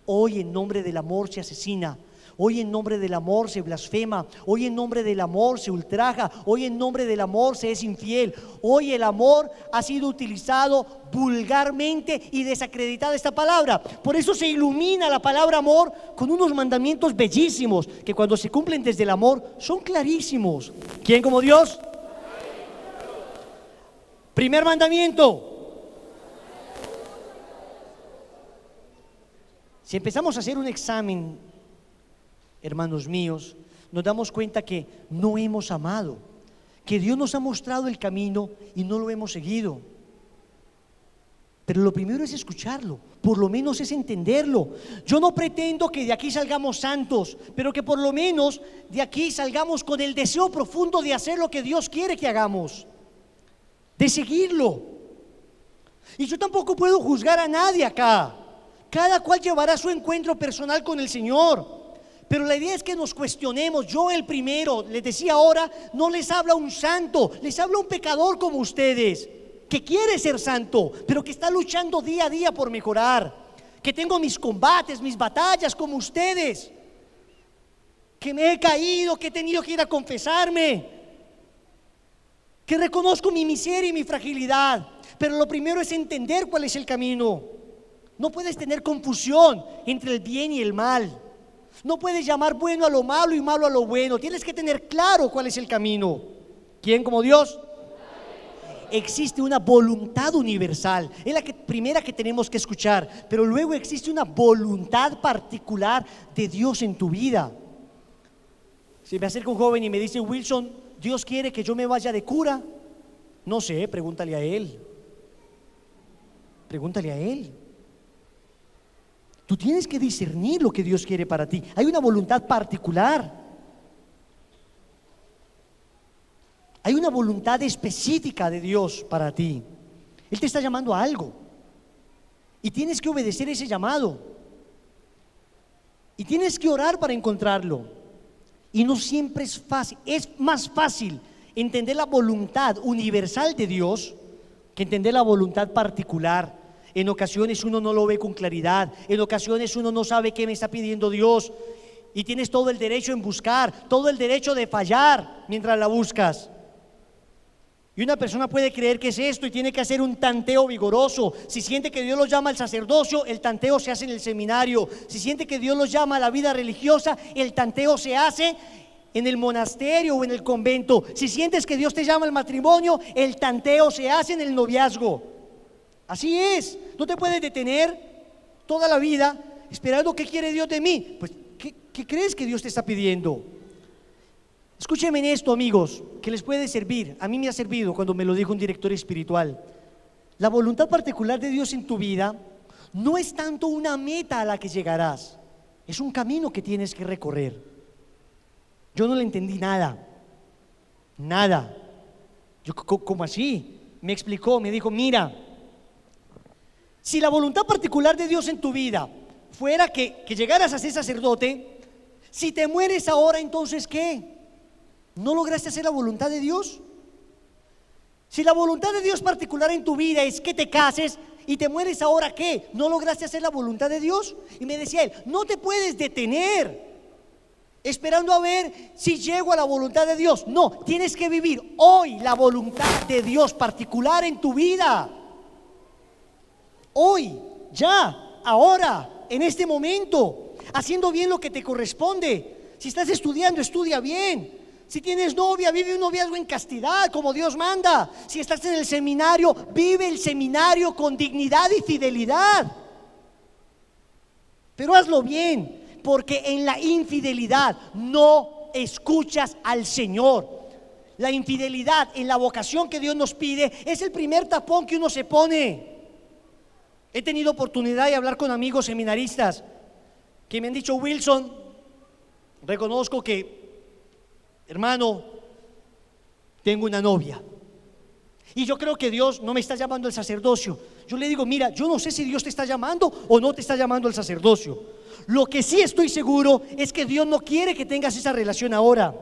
S3: Hoy en nombre del amor se asesina. Hoy en nombre del amor se blasfema. Hoy en nombre del amor se ultraja. Hoy en nombre del amor se es infiel. Hoy el amor ha sido utilizado vulgarmente y desacreditada esta palabra. Por eso se ilumina la palabra amor con unos mandamientos bellísimos que cuando se cumplen desde el amor son clarísimos. ¿Quién como Dios? Primer mandamiento. Si empezamos a hacer un examen, hermanos míos, nos damos cuenta que no hemos amado, que Dios nos ha mostrado el camino y no lo hemos seguido. Pero lo primero es escucharlo, por lo menos es entenderlo. Yo no pretendo que de aquí salgamos santos, pero que por lo menos de aquí salgamos con el deseo profundo de hacer lo que Dios quiere que hagamos, de seguirlo. Y yo tampoco puedo juzgar a nadie acá. Cada cual llevará su encuentro personal con el Señor. Pero la idea es que nos cuestionemos. Yo el primero, les decía ahora, no les habla un santo, les habla un pecador como ustedes, que quiere ser santo, pero que está luchando día a día por mejorar. Que tengo mis combates, mis batallas como ustedes, que me he caído, que he tenido que ir a confesarme, que reconozco mi miseria y mi fragilidad. Pero lo primero es entender cuál es el camino. No puedes tener confusión entre el bien y el mal. No puedes llamar bueno a lo malo y malo a lo bueno. Tienes que tener claro cuál es el camino. ¿Quién como Dios? Existe una voluntad universal. Es la primera que tenemos que escuchar. Pero luego existe una voluntad particular de Dios en tu vida. Si me acerca un joven y me dice: Wilson, ¿Dios quiere que yo me vaya de cura? No sé, pregúntale a él. Pregúntale a él. Tú tienes que discernir lo que Dios quiere para ti. Hay una voluntad particular. Hay una voluntad específica de Dios para ti. Él te está llamando a algo. Y tienes que obedecer ese llamado. Y tienes que orar para encontrarlo. Y no siempre es fácil. Es más fácil entender la voluntad universal de Dios que entender la voluntad particular. En ocasiones uno no lo ve con claridad. En ocasiones uno no sabe qué me está pidiendo Dios. Y tienes todo el derecho en buscar, todo el derecho de fallar mientras la buscas. Y una persona puede creer que es esto y tiene que hacer un tanteo vigoroso. Si siente que Dios los llama al sacerdocio, el tanteo se hace en el seminario. Si siente que Dios los llama a la vida religiosa, el tanteo se hace en el monasterio o en el convento. Si sientes que Dios te llama al matrimonio, el tanteo se hace en el noviazgo. Así es. No te puedes detener toda la vida esperando qué quiere Dios de mí. Pues, ¿qué crees que Dios te está pidiendo? Escúchenme en esto, amigos, que les puede servir. A mí me ha servido cuando me lo dijo un director espiritual. La voluntad particular de Dios en tu vida no es tanto una meta a la que llegarás, es un camino que tienes que recorrer. Yo no le entendí nada. Yo, ¿cómo así? Me explicó, me dijo: mira, si la voluntad particular de Dios en tu vida fuera que llegaras a ser sacerdote, si te mueres ahora, entonces ¿qué? ¿No lograste hacer la voluntad de Dios? Si la voluntad de Dios particular en tu vida es que te cases y te mueres ahora, ¿qué? ¿No lograste hacer la voluntad de Dios? Y me decía él: no te puedes detener esperando a ver si llego a la voluntad de Dios. No, tienes que vivir hoy la voluntad de Dios particular en tu vida. Hoy, ya, ahora, en este momento, haciendo bien lo que te corresponde. Si estás estudiando, estudia bien. Si tienes novia, vive un noviazgo en castidad, como Dios manda. Si estás en el seminario, vive el seminario con dignidad y fidelidad. Pero hazlo bien, porque en la infidelidad no escuchas al Señor. La infidelidad en la vocación que Dios nos pide es el primer tapón que uno se pone. He tenido oportunidad de hablar con amigos seminaristas que me han dicho: Wilson, reconozco que, hermano, tengo una novia y yo creo que Dios no me está llamando al sacerdocio. Yo le digo: mira, yo no sé si Dios te está llamando o no te está llamando al sacerdocio. Lo que sí estoy seguro es que Dios no quiere que tengas esa relación ahora,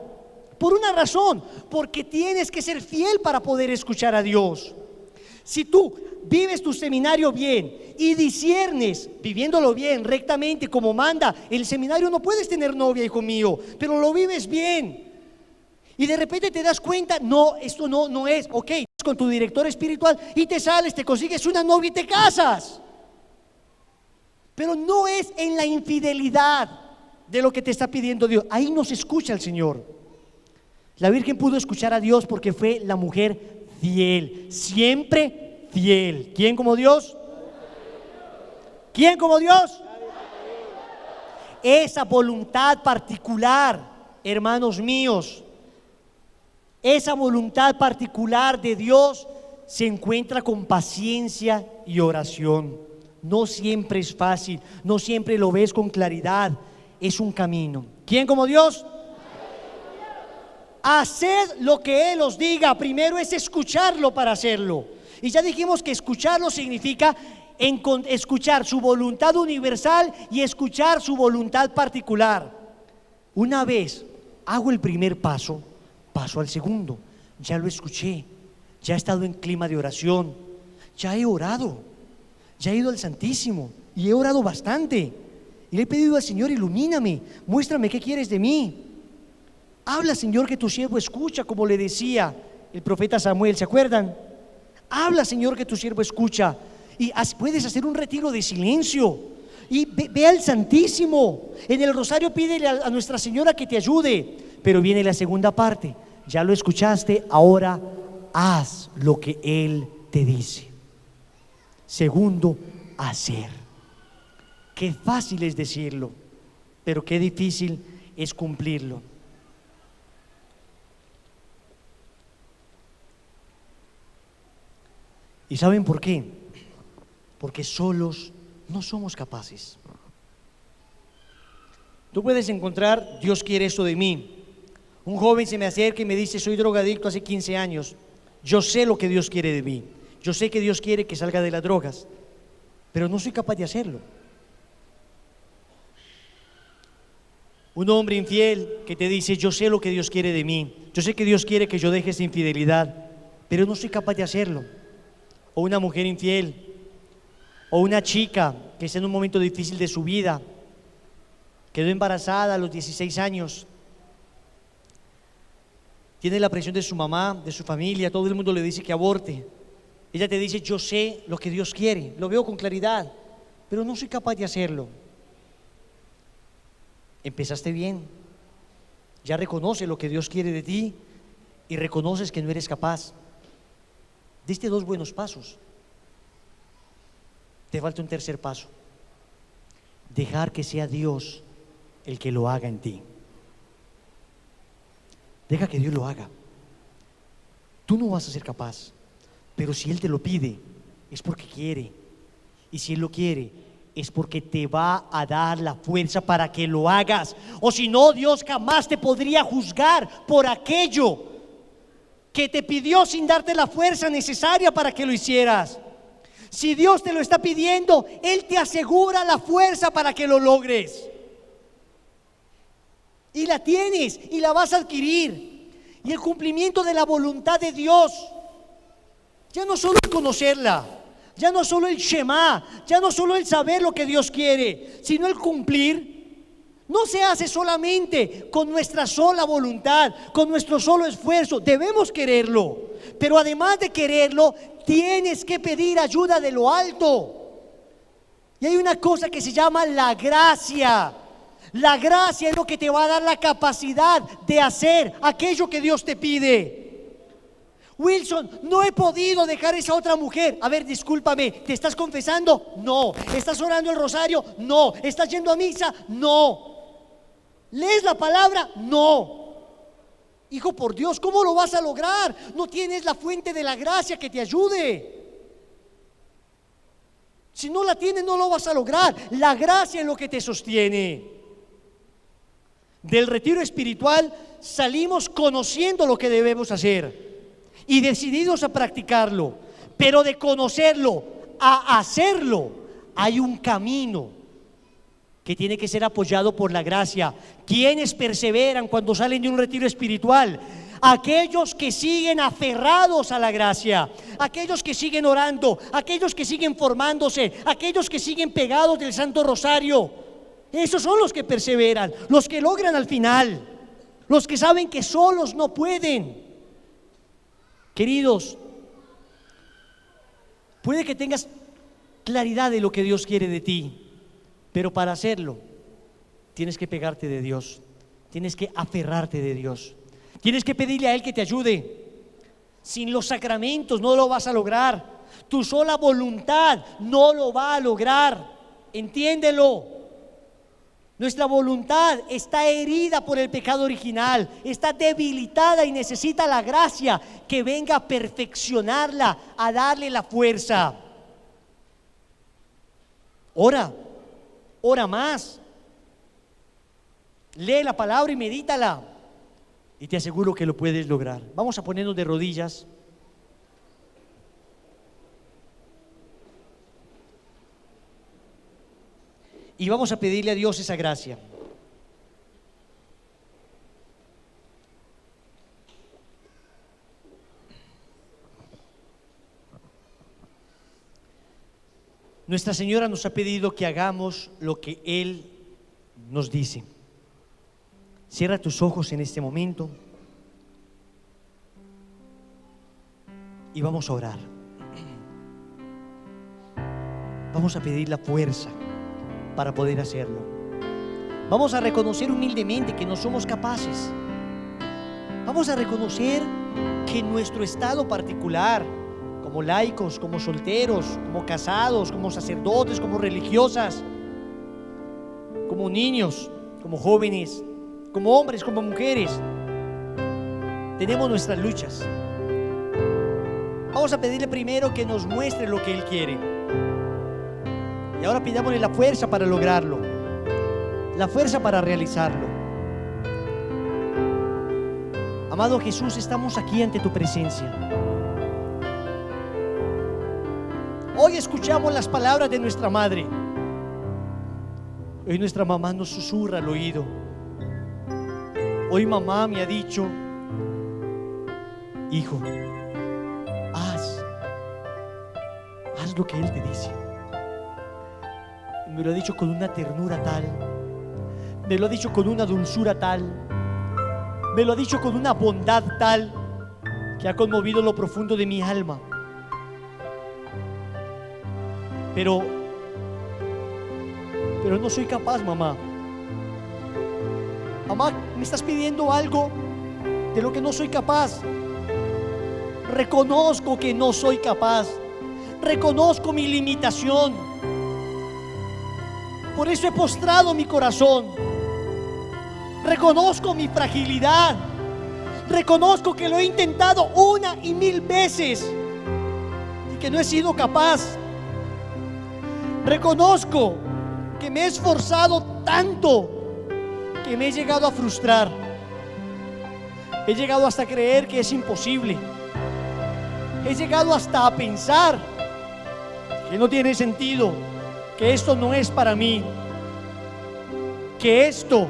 S3: por una razón: porque tienes que ser fiel para poder escuchar a Dios. Si tú vives tu seminario bien y disciernes, viviéndolo bien, rectamente, como manda el seminario, no puedes tener novia, hijo mío, pero lo vives bien. Y de repente te das cuenta: no, esto no es, ok, con tu director espiritual y te sales, te consigues una novia y te casas. Pero no es en la infidelidad de lo que te está pidiendo Dios. Ahí no se escucha al Señor. La Virgen pudo escuchar a Dios porque fue la mujer fiel, siempre fiel. ¿Quién como Dios? ¿Quién como Dios? Esa voluntad particular, hermanos míos, esa voluntad particular de Dios se encuentra con paciencia y oración. No siempre es fácil, no siempre lo ves con claridad, es un camino. ¿Quién como Dios? Haced lo que Él os diga. Primero es escucharlo para hacerlo. Y ya dijimos que escucharlo significa escuchar su voluntad universal y escuchar su voluntad particular. Una vez hago el primer paso, paso al segundo. Ya lo escuché, ya he estado en clima de oración, ya he orado, ya he ido al Santísimo y he orado bastante. Y le he pedido al Señor: ilumíname, muéstrame qué quieres de mí. Habla, Señor, que tu siervo escucha, como le decía el profeta Samuel, ¿se acuerdan? Habla, Señor, que tu siervo escucha. Y puedes hacer un retiro de silencio y ve al Santísimo. En el rosario pídele a Nuestra Señora que te ayude. Pero viene la segunda parte: ya lo escuchaste, ahora haz lo que Él te dice. Segundo, hacer. Qué fácil es decirlo, pero qué difícil es cumplirlo. ¿Y saben por qué? Porque solos no somos capaces. Tú puedes encontrar: Dios quiere esto de mí. Un joven se me acerca y me dice: soy drogadicto hace 15 años. Yo sé lo que Dios quiere de mí. Yo sé que Dios quiere que salga de las drogas, pero no soy capaz de hacerlo. Un hombre infiel que te dice: yo sé lo que Dios quiere de mí. Yo sé que Dios quiere que yo deje esa infidelidad, pero no soy capaz de hacerlo. O una mujer infiel, o una chica que está en un momento difícil de su vida, quedó embarazada a los 16 años, tiene la presión de su mamá, de su familia, todo el mundo le dice que aborte. Ella te dice: yo sé lo que Dios quiere, lo veo con claridad, pero no soy capaz de hacerlo. Empezaste bien, ya reconoces lo que Dios quiere de ti y reconoces que no eres capaz. Diste 2 buenos pasos. Te falta un tercer paso: dejar que sea Dios el que lo haga en ti. Deja que Dios lo haga. Tú no vas a ser capaz, pero si Él te lo pide, es porque quiere. Y si Él lo quiere, es porque te va a dar la fuerza para que lo hagas. O si no, Dios jamás te podría juzgar por aquello que te pidió sin darte la fuerza necesaria para que lo hicieras. Si Dios te lo está pidiendo, Él te asegura la fuerza para que lo logres. Y la tienes y la vas a adquirir. Y el cumplimiento de la voluntad de Dios, ya no solo el conocerla, ya no solo el Shema, ya no solo el saber lo que Dios quiere, sino el cumplir. No se hace solamente con nuestra sola voluntad, con nuestro solo esfuerzo. Debemos quererlo, pero además de quererlo, tienes que pedir ayuda de lo alto. Y hay una cosa que se llama la gracia. La gracia es lo que te va a dar la capacidad de hacer aquello que Dios te pide. Wilson, no he podido dejar esa otra mujer. A ver, discúlpame, ¿te estás confesando? No. ¿Estás orando el rosario? No. ¿Estás yendo a misa? No. ¿Lees la palabra? No. Hijo, por Dios, ¿cómo lo vas a lograr? No tienes la fuente de la gracia que te ayude. Si no la tienes, no lo vas a lograr. La gracia es lo que te sostiene. Del retiro espiritual salimos conociendo lo que debemos hacer y decididos a practicarlo, pero de conocerlo a hacerlo hay un camino que tiene que ser apoyado por la gracia. ¿Quiénes perseveran cuando salen de un retiro espiritual? Aquellos que siguen aferrados a la gracia, aquellos que siguen orando, aquellos que siguen formándose, aquellos que siguen pegados del Santo Rosario. Esos son los que perseveran, los que logran al final, los que saben que solos no pueden. Queridos, puede que tengas claridad de lo que Dios quiere de ti, pero para hacerlo tienes que pegarte de Dios, tienes que aferrarte de Dios, tienes que pedirle a Él que te ayude. Sin los sacramentos no lo vas a lograr, tu sola voluntad no lo va a lograr, entiéndelo. Nuestra voluntad está herida por el pecado original, está debilitada y necesita la gracia que venga a perfeccionarla, a darle la fuerza. Ora más, lee la palabra y medítala, y te aseguro que lo puedes lograr. Vamos a ponernos de rodillas. Y vamos a pedirle a Dios esa gracia. Nuestra Señora nos ha pedido que hagamos lo que Él nos dice. Cierra tus ojos en este momento y vamos a orar. Vamos a pedir la fuerza para poder hacerlo. Vamos a reconocer humildemente que no somos capaces. Vamos a reconocer que en nuestro estado particular, como laicos, como solteros, como casados, como sacerdotes, como religiosas, como niños, como jóvenes, como hombres, como mujeres, tenemos nuestras luchas. Vamos a pedirle primero que nos muestre lo que Él quiere. Y ahora pidámosle la fuerza para lograrlo, la fuerza para realizarlo. Amado Jesús, estamos aquí ante tu presencia. Hoy escuchamos las palabras de nuestra madre. Hoy nuestra mamá nos susurra al oído. Hoy mamá me ha dicho: hijo, haz lo que Él te dice. Me lo ha dicho con una ternura tal, me lo ha dicho con una dulzura tal, me lo ha dicho con una bondad tal que ha conmovido lo profundo de mi alma. Pero no soy capaz, mamá. Mamá, me estás pidiendo algo de lo que no soy capaz. Reconozco que no soy capaz, reconozco mi limitación. Por eso he postrado mi corazón. Reconozco mi fragilidad. Reconozco que lo he intentado 1 y 1000 veces y que no he sido capaz. Reconozco que me he esforzado tanto que me he llegado a frustrar. He llegado hasta a creer que es imposible. He llegado hasta a pensar que no tiene sentido, que esto no es para mí, que esto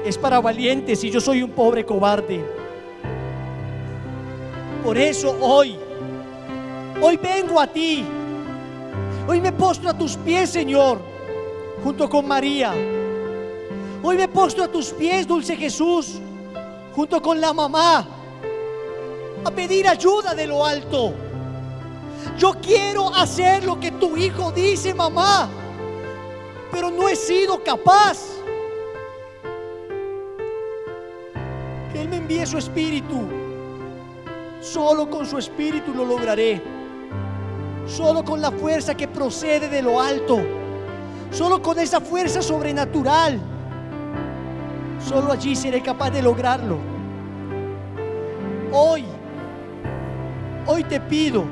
S3: es para valientes y yo soy un pobre cobarde. Por eso hoy vengo a ti. Hoy me postro a tus pies, Señor, junto con María. Hoy me postro a tus pies, dulce Jesús, junto con la mamá, a pedir ayuda de lo alto. Yo quiero hacer lo que tu hijo dice, mamá, pero no he sido capaz. que Él me envíe su espíritu. Solo con su espíritu lo lograré. Solo con la fuerza que procede de lo alto. Solo con esa fuerza sobrenatural. Solo allí seré capaz de lograrlo. Hoy te pido,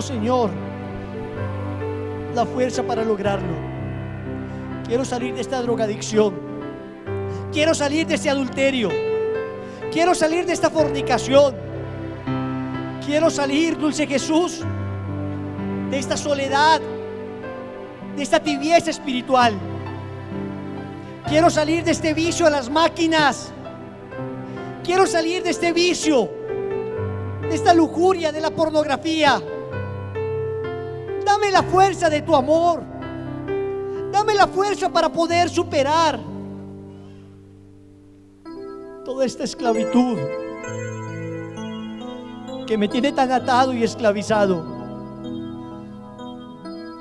S3: Señor, la fuerza para lograrlo. Quiero salir de esta drogadicción. Quiero salir de este adulterio. Quiero salir de esta fornicación. Quiero salir, dulce Jesús, de esta soledad, de esta tibieza espiritual. Quiero salir de este vicio a las máquinas. Quiero salir de este vicio, de esta lujuria, de la pornografía. Dame la fuerza de tu amor. Dame la fuerza para poder superar toda esta esclavitud que me tiene tan atado y esclavizado.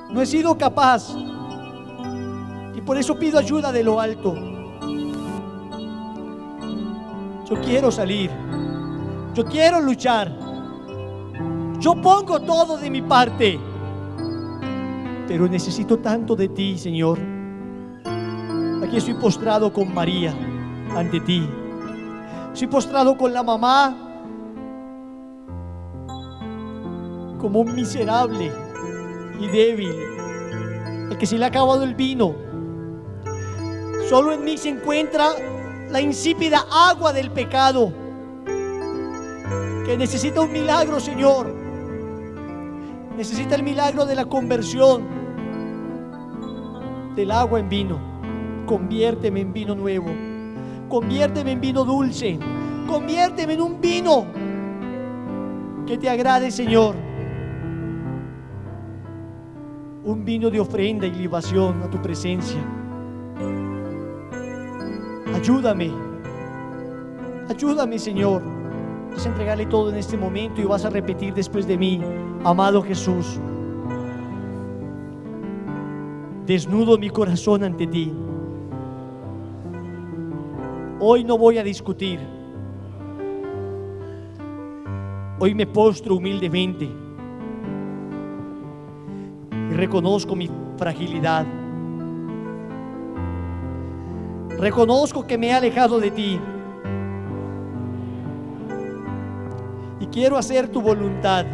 S3: No he sido capaz y por eso pido ayuda de lo alto. Yo quiero salir, yo quiero luchar, yo pongo todo de mi parte, pero necesito tanto de ti, Señor. Aquí estoy postrado con María ante ti. Estoy postrado con la mamá, como un miserable y débil, el que se le ha acabado el vino. Solo en mí se encuentra la insípida agua del pecado, que necesita un milagro, Señor. Necesita el milagro de la conversión del agua en vino. Conviérteme en vino nuevo. Conviérteme en vino dulce. Conviérteme en un vino que te agrade, Señor. Un vino de ofrenda y libación a tu presencia. Ayúdame. Ayúdame, Señor. Vas a entregarle todo en este momento y vas a repetir después de mí: amado Jesús, desnudo mi corazón ante ti. Hoy no voy a discutir. Hoy me postro humildemente y reconozco mi fragilidad. Reconozco que me he alejado de ti y quiero hacer tu voluntad.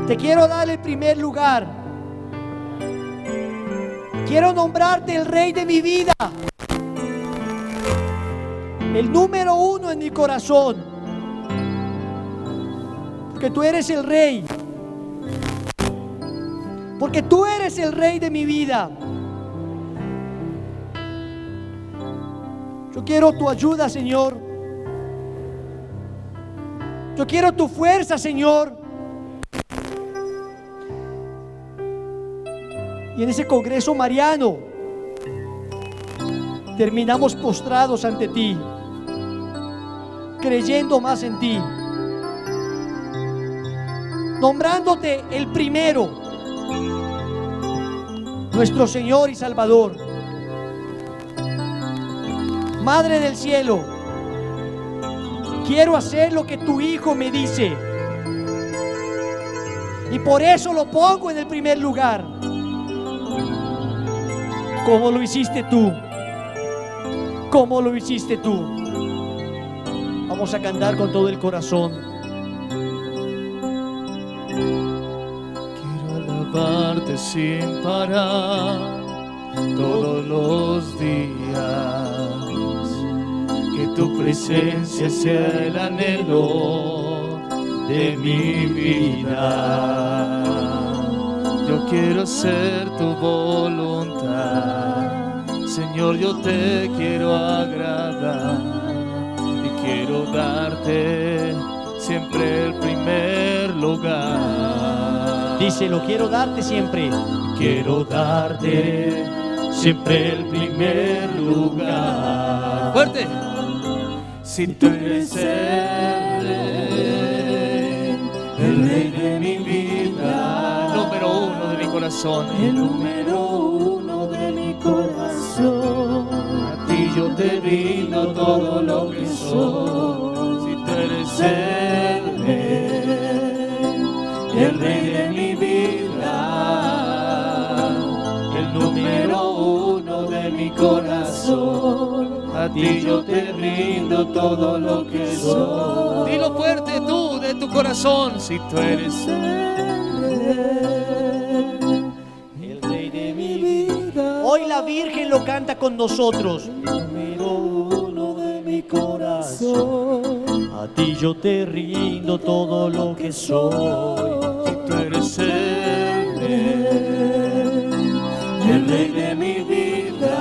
S3: Te quiero dar el primer lugar. Quiero nombrarte el Rey de mi vida, el número uno en mi corazón, porque tú eres el Rey, porque tú eres el Rey de mi vida. Yo quiero tu ayuda, Señor. Yo quiero tu fuerza, Señor. Y en ese congreso mariano terminamos postrados ante ti, creyendo más en ti, nombrándote el primero, nuestro Señor y Salvador. Madre del cielo, quiero hacer lo que tu Hijo me dice, y por eso lo pongo en el primer lugar, como lo hiciste tú, como lo hiciste tú. Vamos a cantar con todo el corazón.
S5: Quiero alabarte sin parar todos los días, que tu presencia sea el anhelo de mi vida. Yo quiero hacer tu voluntad, Señor, yo te quiero agradar y quiero darte siempre el primer lugar.
S3: Díselo, quiero darte siempre.
S5: Quiero darte siempre el primer lugar. Fuerte. Si tú eres el Rey de mi vida, número uno de mi corazón,
S6: el número uno de mi corazón. corazón.
S5: A ti yo te rindo todo lo que soy. Dilo fuerte tú de tu corazón. Si tú eres
S6: El rey de mi vida.
S3: Hoy la Virgen lo canta con nosotros.
S6: Número uno de mi corazón.
S3: A ti yo te rindo todo lo que soy.
S5: Si tú eres
S6: El rey de mi vida,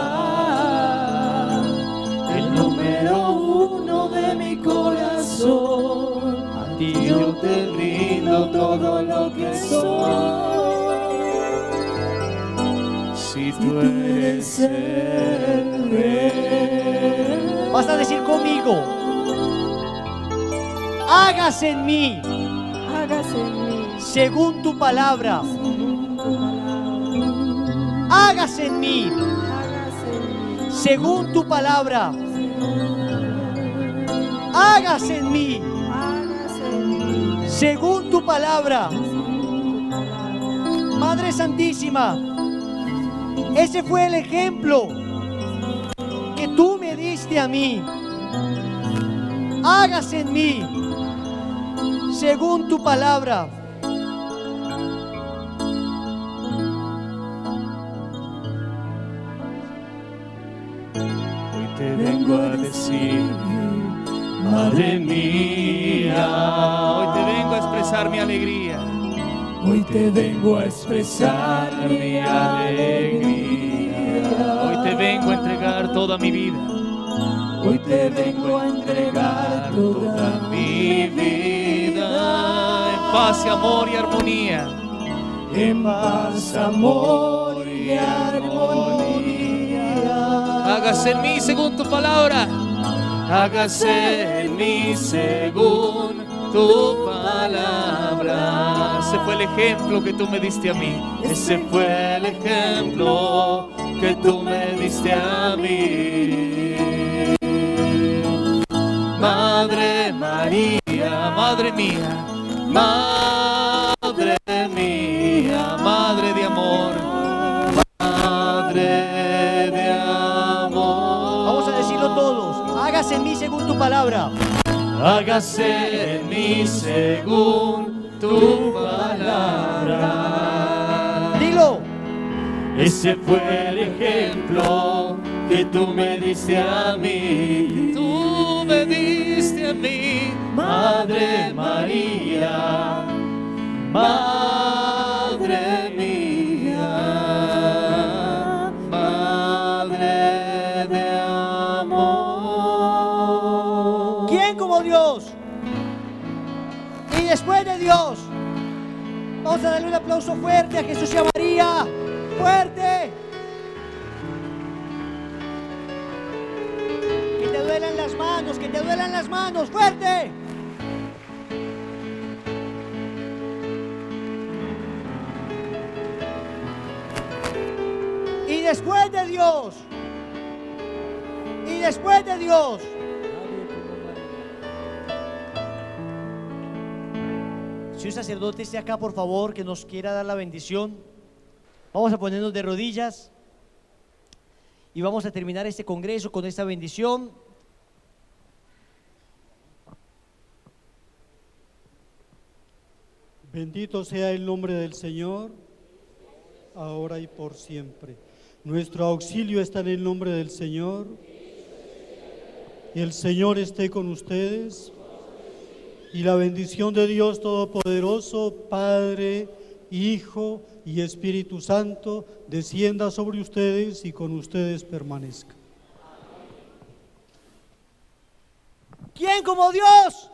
S6: el número uno de mi corazón.
S3: A ti
S6: Yo te rindo todo lo que soy.
S5: Si tú eres el rey.
S3: Vas a decir conmigo: hágase en mí
S4: Hágase en mí
S3: según tu palabra.
S4: según tu palabra.
S3: Hágase en mí
S4: Hágase en mí
S3: según tu palabra. Hágase en mí
S4: hágase en mí
S3: según tu palabra.
S4: según tu palabra.
S3: Madre Santísima, ese fue el ejemplo que tú me diste a mí. Hágase en mí según tu palabra.
S5: Hoy te vengo a decir, Madre mía, hoy te vengo a expresar mi alegría.
S6: Hoy te vengo a expresar
S5: Mi alegría. Hoy te vengo a entregar toda mi vida.
S6: Hoy te vengo a entregar toda
S5: Mi vida en paz y amor y armonía.
S6: en paz, amor y armonía.
S5: Hágase en mí según tu palabra. Hágase en mí según tu palabra. Ese fue el ejemplo que tú me diste a mí. Ese fue el ejemplo que tú me diste a mí. Madre María, Madre mía, Madre mía, Madre de amor, Madre de amor.
S3: Vamos a decirlo todos. Hágase en mí según tu palabra.
S5: Hágase en mí según tu palabra.
S3: Dilo.
S5: Ese fue el ejemplo que tú me diste a mí. Tú me diste a mí, Madre María, Madre mía, Madre de amor.
S3: ¿Quién como Dios? Y después de Dios, vamos a darle un aplauso fuerte a Jesús y a María. ¡Fuerte! Que te duelan las manos, que te duelan las manos. ¡Fuerte! Y después de Dios, y después de Dios, si un sacerdote esté acá, por favor, que nos quiera dar la bendición. Vamos a ponernos de rodillas y vamos a terminar este congreso con esta bendición.
S7: Bendito sea el nombre del Señor, ahora y por siempre. Nuestro auxilio está en el nombre del Señor. Y el Señor esté con ustedes. Y la bendición de Dios Todopoderoso, Padre, Hijo y Espíritu Santo, descienda sobre ustedes y con ustedes permanezca.
S3: ¿Quién como Dios?